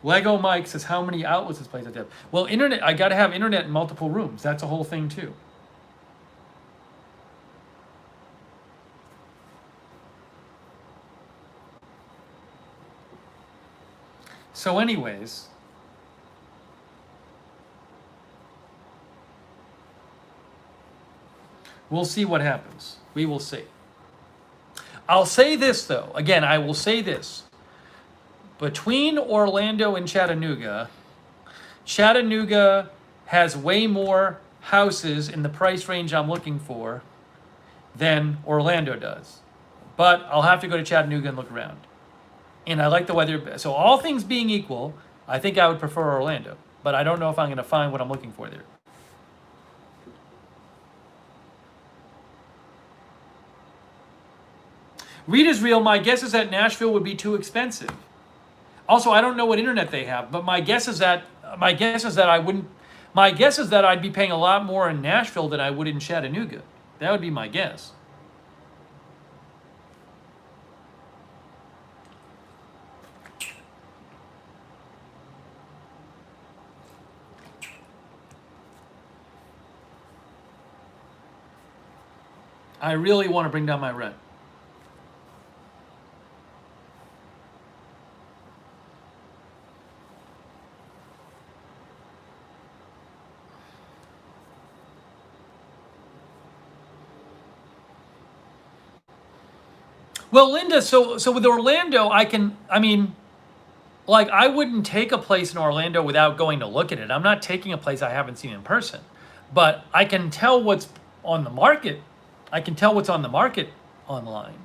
Lego Mike says, how many outlets this place has to have? Well, internet, I got to have internet in multiple rooms. That's a whole thing too. So anyways, we'll see what happens. We will see. I'll say this though. Again, I will say this. Between Orlando and Chattanooga, Chattanooga has way more houses in the price range I'm looking for than Orlando does. But I'll have to go to Chattanooga and look around. And I like the weather. So all things being equal, I think I would prefer Orlando. But I don't know if I'm going to find what I'm looking for there. Read is real. My guess is that Nashville would be too expensive. Also, I don't know what internet they have, but my guess is that I'd be paying a lot more in Nashville than I would in Chattanooga. That would be my guess. I really want to bring down my rent. Well, Linda, so with Orlando, I wouldn't take a place in Orlando without going to look at it. I'm not taking a place I haven't seen in person. But I can tell what's on the market. I can tell what's on the market online.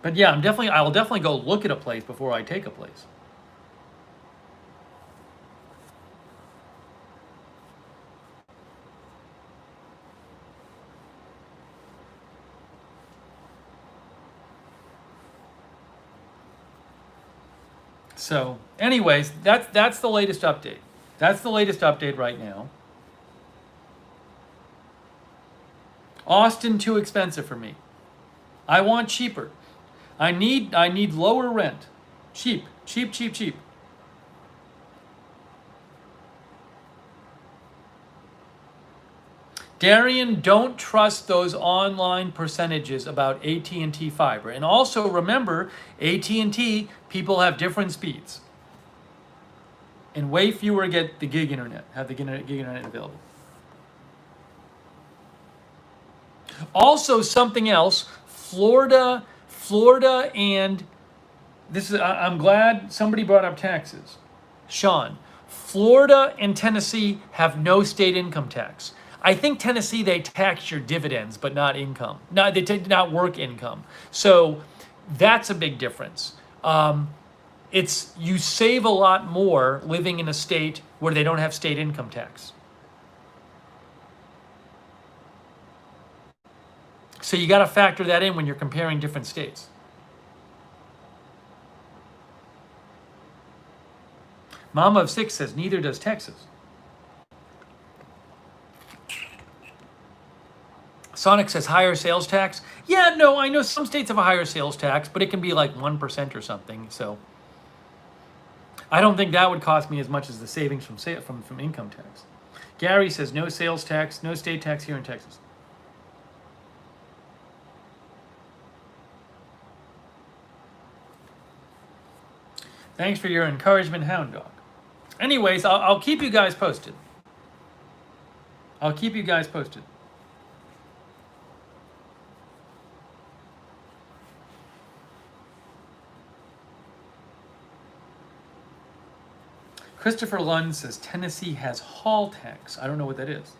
But yeah, I'll definitely go look at a place before I take a place. So, anyways, that's the latest update. That's the latest update right now. Austin too expensive for me. I want cheaper. I need lower rent. Cheap. Darian, don't trust those online percentages about AT&T fiber. And also remember, AT&T, people have different speeds. And way fewer get the gig internet, have the gig internet available. Also, something else, Florida, and this is, I'm glad somebody brought up taxes. Sean, Florida and Tennessee have no state income tax. I think Tennessee, they tax your dividends, but not income. Not work income. So that's a big difference. You save a lot more living in a state where they don't have state income tax. So you got to factor that in when you're comparing different states. Mama of 6 says neither does Texas. Sonic says higher sales tax. Yeah, no, I know some states have a higher sales tax, but it can be like 1% or something. So I don't think that would cost me as much as the savings from income tax. Gary says no sales tax, no state tax here in Texas. Thanks for your encouragement, Hound Dog. Anyways, I'll keep you guys posted. Christopher Lund says Tennessee has hall tax. I don't know what that is.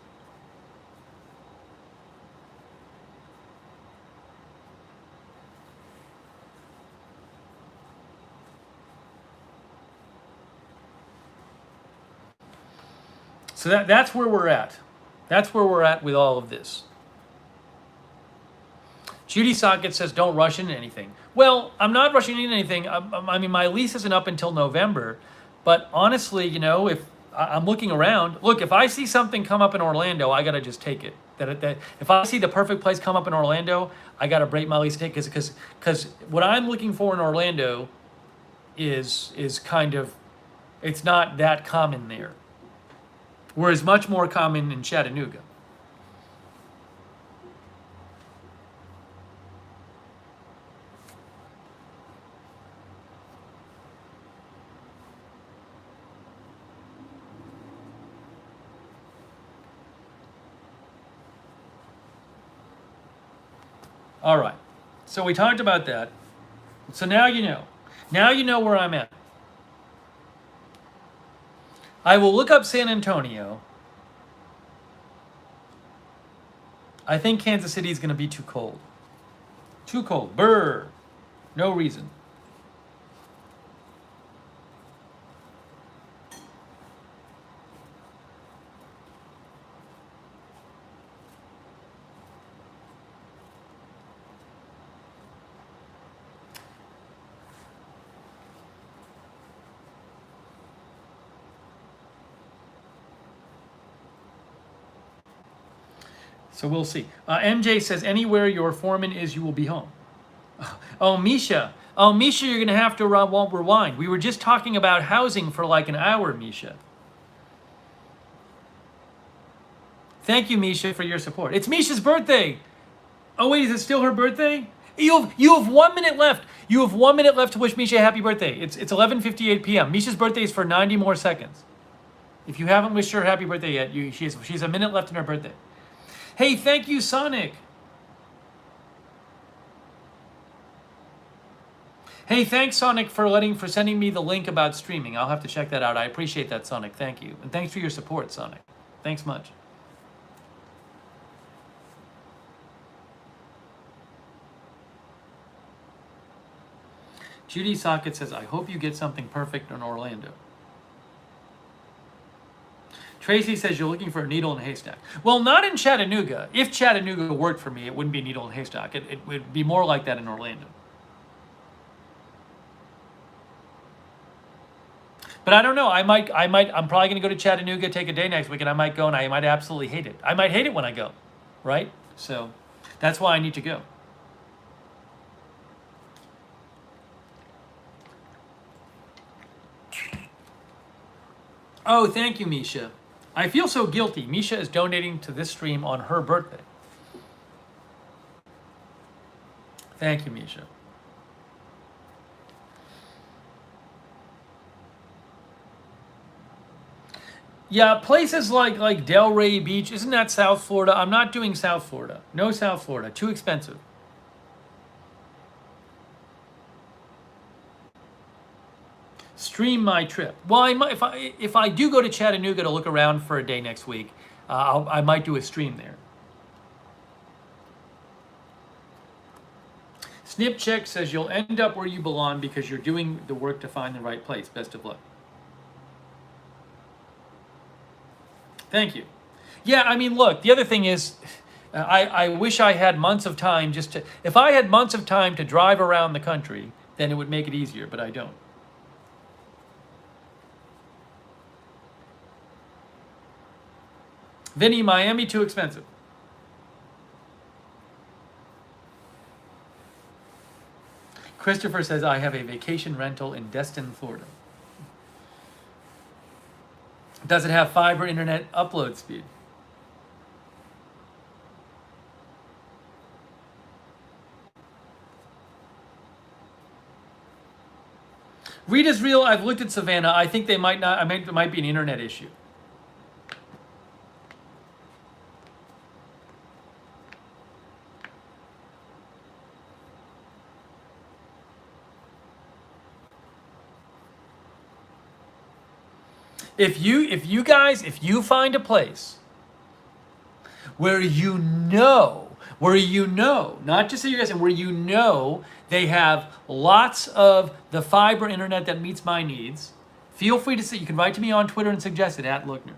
So that's where we're at. That's where we're at with all of this. Judy Socket says don't rush into anything. Well, I'm not rushing into anything. I mean, my lease isn't up until November. But honestly, if I'm looking around, look, if I see something come up in Orlando, I got to just take it. That if I see the perfect place come up in Orlando, I got to break my lease and take it because what I'm looking for in Orlando is kind of, it's not that common there. Whereas much more common in Chattanooga. All right. So we talked about that. So now you know. Now you know where I'm at. I will look up San Antonio. I think Kansas City is going to be too cold. Too cold. Brr. No reason. So we'll see. MJ says, anywhere your foreman is, you will be home. Oh, Misha. Oh, Misha, you're going to have to rewind. We were just talking about housing for like an hour, Misha. Thank you, Misha, for your support. It's Misha's birthday. Oh, wait, is it still her birthday? You have 1 minute left. You have 1 minute left to wish Misha a happy birthday. It's 11:58 p.m. Misha's birthday is for 90 more seconds. If you haven't wished her a happy birthday yet, she's a minute left in her birthday. Hey, thank you, Sonic. Hey, thanks, Sonic, for sending me the link about streaming. I'll have to check that out. I appreciate that, Sonic. Thank you. And thanks for your support, Sonic. Thanks much. Judy Socket says, I hope you get something perfect in Orlando. Tracy says you're looking for a needle in a haystack. Well, not in Chattanooga. If Chattanooga worked for me, it wouldn't be a needle in a haystack. It would be more like that in Orlando. But I don't know. I'm probably going to go to Chattanooga, take a day next week, and I might go, and I might absolutely hate it. I might hate it when I go, right? So that's why I need to go. Oh, thank you, Misha. I feel so guilty. Misha is donating to this stream on her birthday. Thank you, Misha. Yeah, places like Delray Beach, isn't that South Florida? I'm not doing South Florida. No South Florida, too expensive. Stream my trip. Well, I might, if I do go to Chattanooga to look around for a day next week, I might do a stream there. Snipcheck says you'll end up where you belong because you're doing the work to find the right place. Best of luck. Thank you. Yeah, I mean, look, the other thing is, I wish I had months of time if I had months of time to drive around the country, then it would make it easier, but I don't. Vinny, Miami too expensive. Christopher says, I have a vacation rental in Destin, Florida. Does it have fiber internet upload speed? Rita's real. I've looked at Savannah. I think they might not. It might be an internet issue. If you find a place where you know, not just that you're guessing, where you know they have lots of the fiber internet that meets my needs, feel free to say, you can write to me on Twitter and suggest it at Lookner.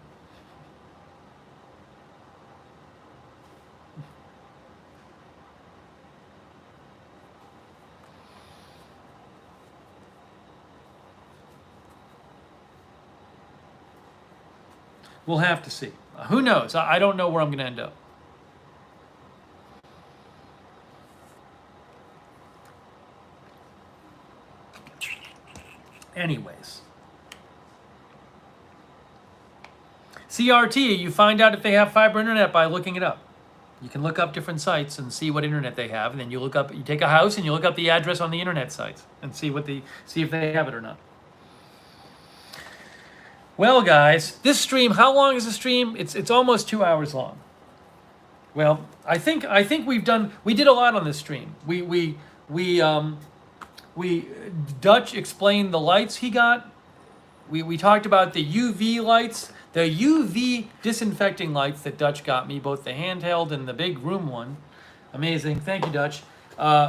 We'll have to see. Who knows? I don't know where I'm going to end up. Anyways. CRT, you find out if they have fiber internet by looking it up. You can look up different sites and see what internet they have, and then you take a house and you look up the address on the internet sites and see if they have it or not. Well, guys, this stream, how long is the stream? It's almost 2 hours long. Well, I think we did a lot on this stream. We Dutch explained the lights he got. We talked about the UV lights, the UV disinfecting lights that Dutch got me, both the handheld and the big room one. Amazing. Thank you, Dutch.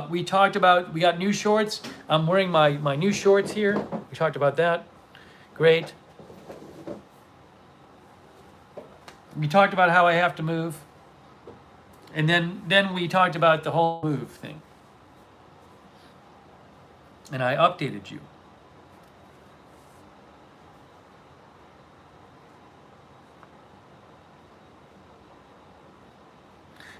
We talked about, we got new shorts. I'm wearing my new shorts here. We talked about that. Great. We talked about how I have to move. And then we talked about the whole move thing. And I updated you.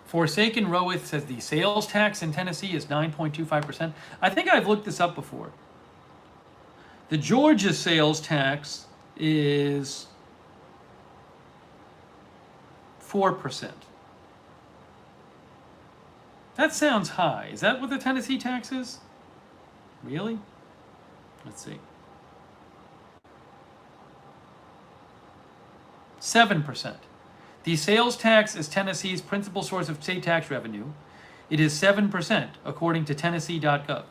Forsaken Rowith says the sales tax in Tennessee is 9.25%. I think I've looked this up before. The Georgia sales tax is 4%. That sounds high. Is that what the Tennessee tax is? Really? Let's see. 7%. The sales tax is Tennessee's principal source of state tax revenue. It is 7%, according to Tennessee.gov.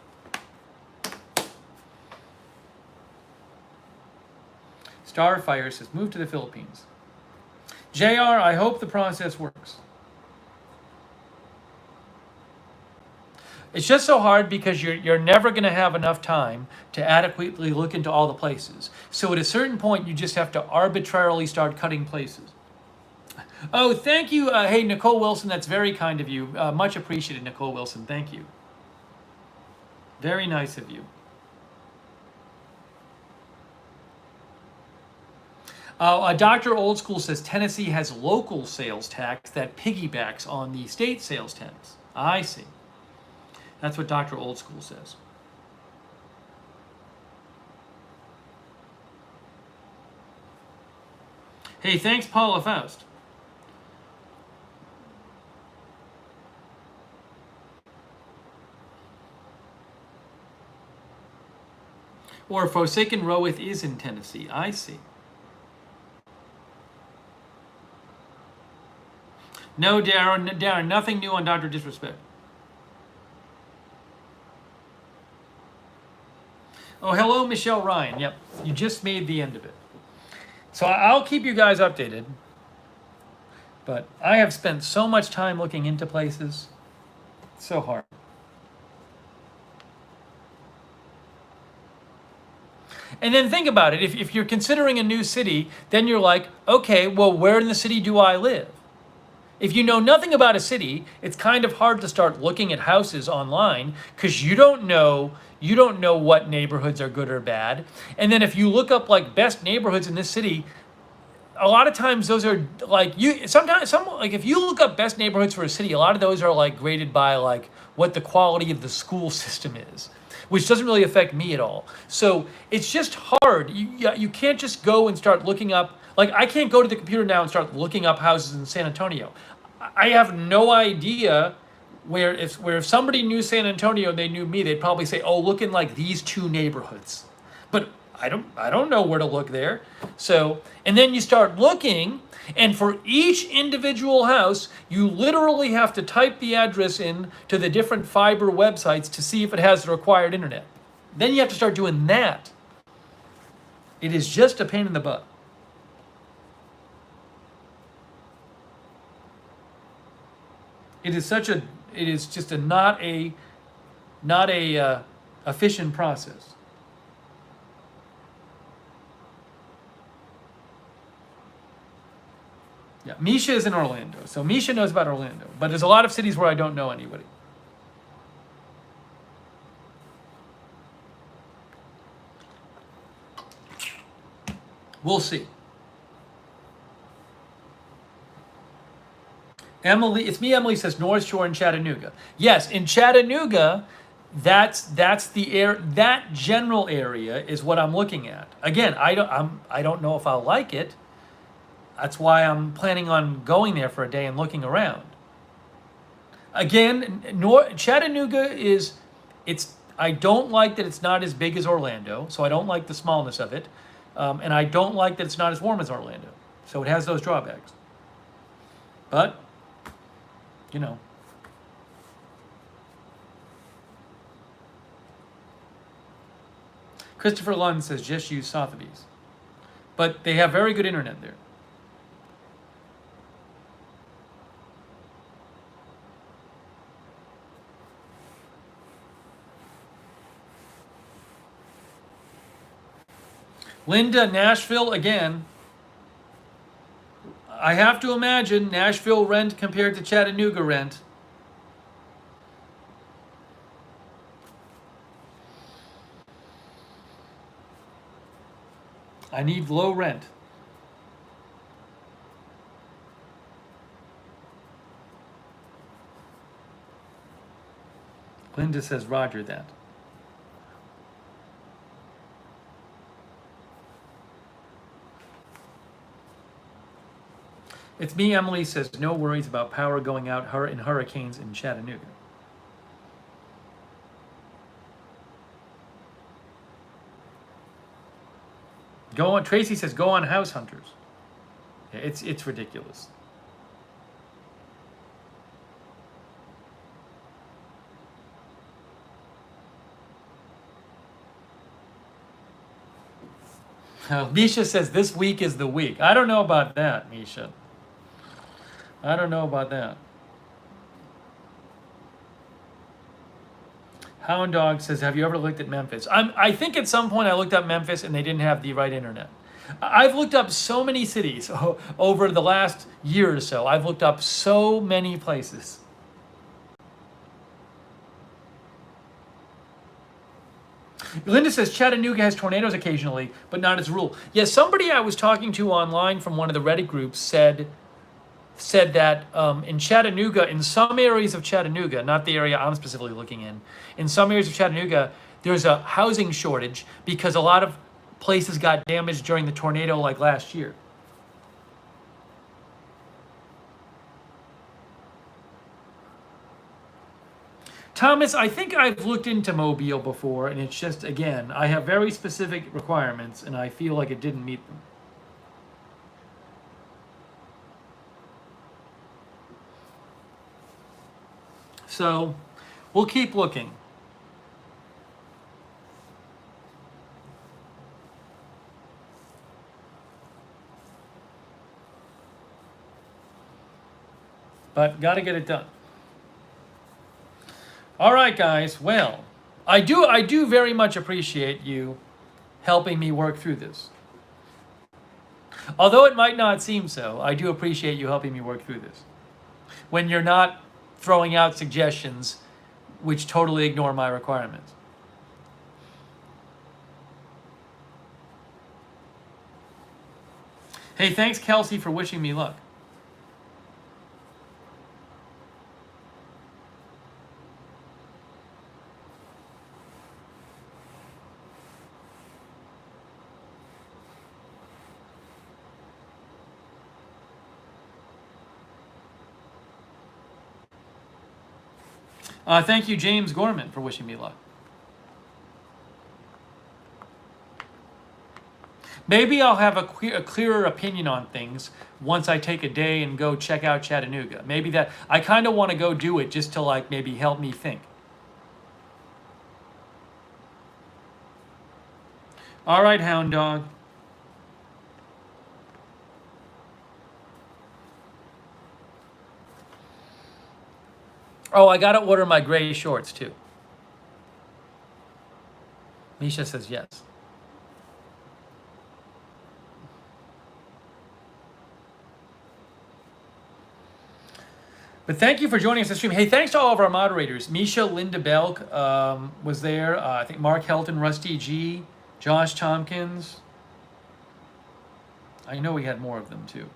Starfire says, move to the Philippines. JR, I hope the process works. It's just so hard because you're never going to have enough time to adequately look into all the places. So at a certain point, you just have to arbitrarily start cutting places. Oh, thank you. Hey, Nicole Wilson, that's very kind of you. Much appreciated, Nicole Wilson. Thank you. Very nice of you. Dr. Old School says Tennessee has local sales tax that piggybacks on the state sales tax. I see. That's what Dr. Old School says. Hey, thanks, Paula Faust. Or Forsaken Rowith is in Tennessee. I see. No, Darren, nothing new on Dr. Disrespect. Oh, hello, Michelle Ryan. Yep, you just made the end of it. So I'll keep you guys updated. But I have spent so much time looking into places. It's so hard. And then think about it. If you're considering a new city, then you're like, okay, well, where in the city do I live? If you know nothing about a city, it's kind of hard to start looking at houses online because you don't know what neighborhoods are good or bad. And then if you look up like best neighborhoods in this city, a lot of times those are like if you look up best neighborhoods for a city, a lot of those are like graded by like what the quality of the school system is, which doesn't really affect me at all. So it's just hard. You can't just go and start looking up. Like I can't go to the computer now and start looking up houses in San Antonio. I have no idea where if somebody knew San Antonio and they knew me, they'd probably say, oh, look in like these two neighborhoods. But I don't know where to look there. So, and then you start looking, and for each individual house, you literally have to type the address in to the different fiber websites to see if it has the required internet. Then you have to start doing that. It is just a pain in the butt. It is just not a efficient process. Yeah, Misha is in Orlando, so Misha knows about Orlando, but there's a lot of cities where I don't know anybody. We'll see. Emily, it's me. Emily says North Shore in Chattanooga. Yes, in Chattanooga, that general area is what I'm looking at. Again, I don't know if I'll like it. That's why I'm planning on going there for a day and looking around. Again, Chattanooga I don't like that it's not as big as Orlando, so I don't like the smallness of it, and I don't like that it's not as warm as Orlando. So it has those drawbacks. But you know. Christopher Lund says just use Sotheby's. But they have very good internet there. Linda, Nashville, again. I have to imagine Nashville rent compared to Chattanooga rent. I need low rent. Linda says, Roger that. It's me, Emily says, no worries about power going out in hurricanes in Chattanooga. Go on, Tracy says, go on House Hunters. Yeah, it's ridiculous. Misha says, this week is the week. I don't know about that, Misha. I don't know about that. Hound Dog says, have you ever looked at Memphis? I think at some point I looked up Memphis and they didn't have the right internet. I've looked up so many cities over the last year or so. I've looked up so many places. Linda says Chattanooga has tornadoes occasionally, but not as a rule. Yes, somebody I was talking to online from one of the Reddit groups said that in Chattanooga, in some areas of Chattanooga, not the area I'm specifically looking in some areas of Chattanooga, there's a housing shortage because a lot of places got damaged during the tornado like last year. Thomas, I think I've looked into Mobile before, and it's just, again, I have very specific requirements, and I feel like it didn't meet them. So, we'll keep looking. But got to get it done. All right, guys. Well, I do very much appreciate you helping me work through this. Although it might not seem so, I do appreciate you helping me work through this. When you're not throwing out suggestions which totally ignore my requirements. Hey, thanks, Kelsey, for wishing me luck. Thank you, James Gorman, for wishing me luck. Maybe I'll have a clearer opinion on things once I take a day and go check out Chattanooga. Maybe that, I kind of want to go do it just to like maybe help me think. All right, Hound Dog. Oh, I got to order my gray shorts too. Misha says yes. But thank you for joining us this stream. Hey, thanks to all of our moderators. Misha, Linda Belk was there. I think Mark Helton, Rusty G, Josh Tompkins. I know we had more of them too.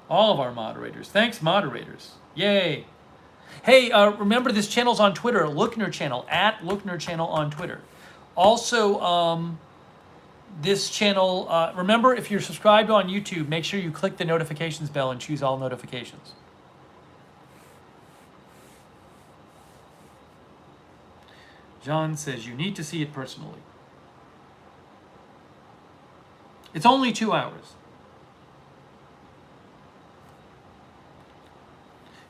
All of our moderators. Thanks, moderators. Yay. Hey, remember this channel's on Twitter, Lookner channel, @Lookner channel on Twitter. Also, this channel, remember if you're subscribed on YouTube, make sure you click the notifications bell and choose all notifications. John says, you need to see it personally. It's only 2 hours.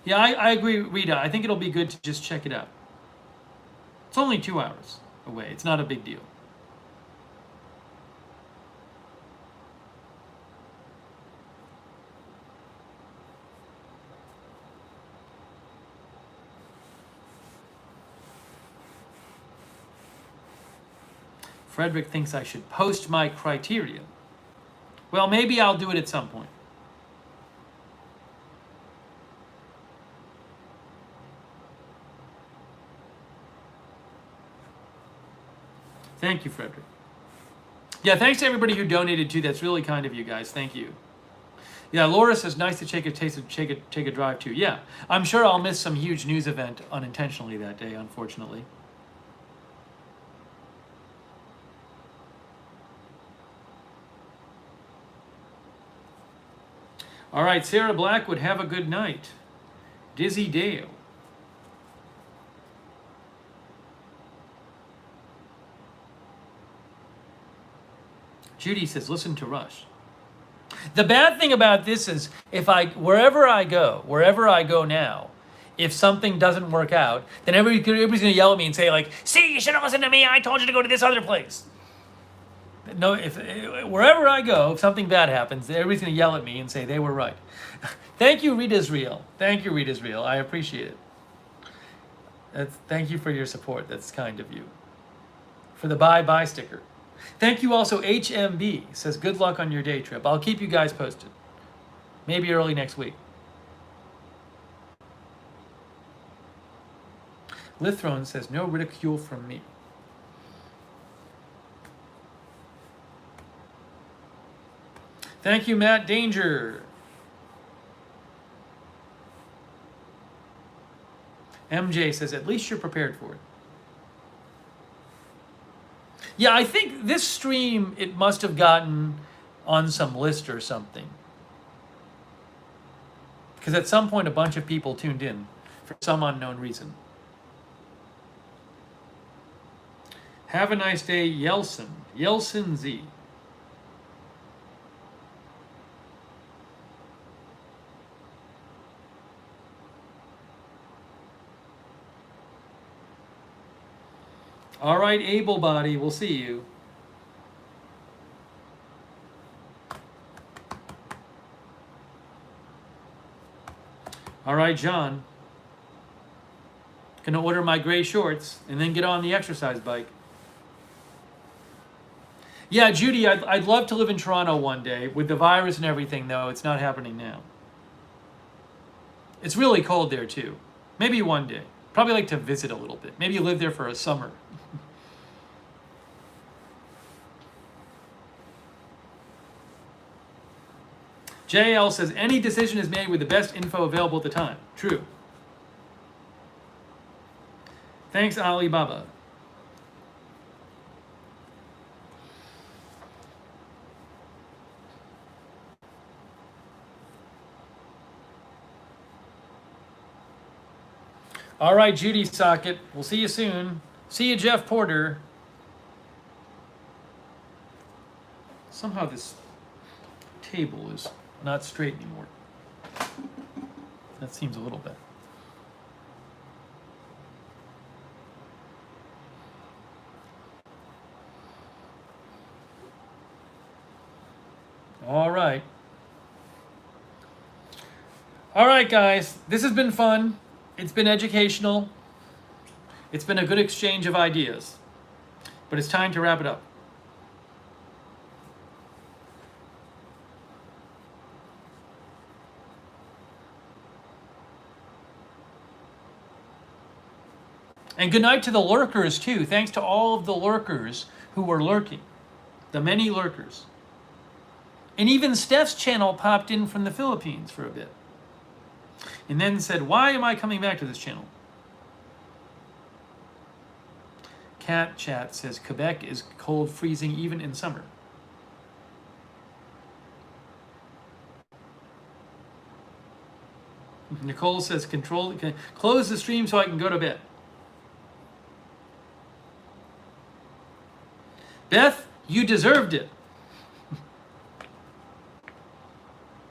Yeah, I agree, Rita. I think it'll be good to just check it out. It's only 2 hours away. It's not a big deal. Frederick thinks I should post my criteria. Well, maybe I'll do it at some point. Thank you, Frederick. Yeah, thanks to everybody who donated too. That's really kind of you guys. Thank you. Yeah, Laura says nice to take a drive too. Yeah, I'm sure I'll miss some huge news event unintentionally that day, unfortunately. All right, Sarah Blackwood, have a good night. Dizzy Dale. Judy says, listen to Rush. The bad thing about this is wherever I go now, if something doesn't work out, then everybody's gonna yell at me and say like, see, you should have listened to me, I told you to go to this other place. No, wherever I go, if something bad happens, everybody's gonna yell at me and say they were right. Thank you, Rita Israel. Thank you, Rita Israel. I appreciate it. Thank you for your support. That's kind of you. For the bye sticker. Thank you also, HMB says good luck on your day trip. I'll keep you guys posted. Maybe early next week. Lithrone says no ridicule from me. Thank you, Matt Danger. MJ says at least you're prepared for it. Yeah, I think this stream, it must have gotten on some list or something. Because at some point, a bunch of people tuned in for some unknown reason. Have a nice day, Yelson. Yelson Z. All right, able body, we'll see you. All right, John. Gonna order my gray shorts and then get on the exercise bike. Yeah, Judy, I'd love to live in Toronto one day. With the virus and everything, though, it's not happening now. It's really cold there, too. Maybe one day. Probably like to visit a little bit. Maybe live there for a summer. JL says, any decision is made with the best info available at the time. True. Thanks, Alibaba. All right, Judy Socket. We'll see you soon. See you, Jeff Porter. Somehow this table is not straight anymore. That seems a little bit. All right. All right, guys. This has been fun. It's been educational. It's been a good exchange of ideas. But it's time to wrap it up. And good night to the lurkers, too. Thanks to all of the lurkers who were lurking. The many lurkers. And even Steph's channel popped in from the Philippines for a bit. And then said, why am I coming back to this channel? Cat Chat says, Quebec is cold, freezing even in summer. Nicole says, close the stream so I can go to bed. Beth, you deserved it.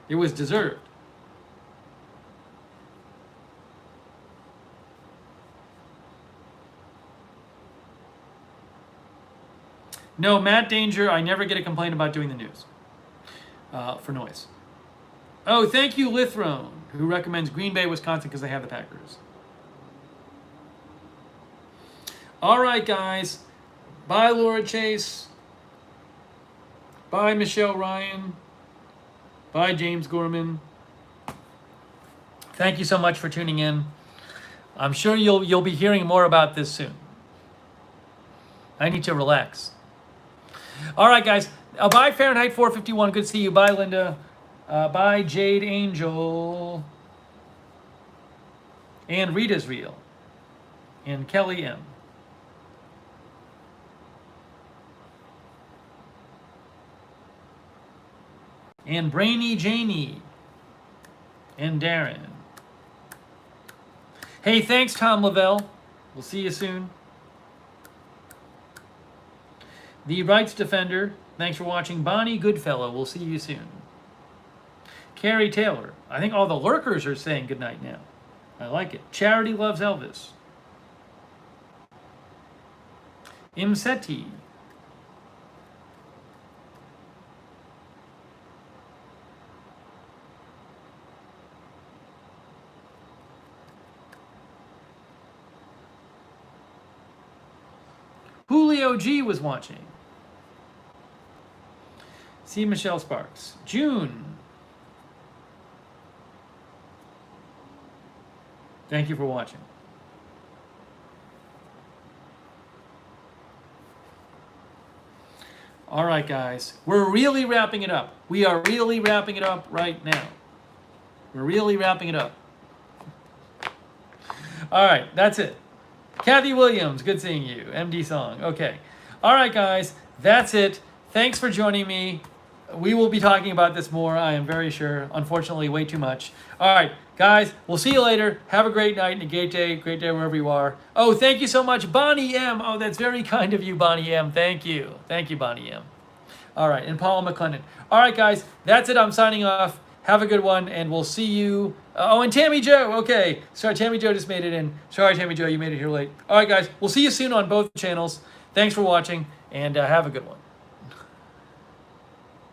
It was deserved. No, Matt Danger, I never get a complaint about doing the news for noise. Oh, thank you, Lithrone, who recommends Green Bay, Wisconsin, because they have the Packers. All right, guys. Bye, Laura Chase. Bye, Michelle Ryan. Bye, James Gorman. Thank you so much for tuning in. I'm sure you'll be hearing more about this soon. I need to relax. All right, guys. Bye, Fahrenheit 451. Good to see you. Bye, Linda. Bye, Jade Angel. And Rita's Real. And Kelly M. And Brainy Janie. And Darren. Hey, thanks, Tom Lavelle. We'll see you soon. The Rights Defender. Thanks for watching. Bonnie Goodfellow. We'll see you soon. Carrie Taylor. I think all the lurkers are saying goodnight now. I like it. Charity Loves Elvis. Imseti. Julio G was watching. See Michelle Sparks. June. Thank you for watching. All right, guys. We're really wrapping it up. We are really wrapping it up right now. We're really wrapping it up. All right, that's it. Kathy Williams, good seeing you. MD Song. Okay. All right, guys. That's it. Thanks for joining me. We will be talking about this more, I am very sure. Unfortunately, way too much. All right, guys. We'll see you later. Have a great night and a great day wherever you are. Oh, thank you so much, Bonnie M. Oh, that's very kind of you, Bonnie M. Thank you. Thank you, Bonnie M. All right, and Paula McClendon. All right, guys. That's it. I'm signing off. Have a good one, and we'll see you. Oh, and Tammy Joe. Okay. Sorry, Tammy Joe just made it in. Sorry, Tammy Joe, you made it here late. All right, guys. We'll see you soon on both channels. Thanks for watching, and have a good one.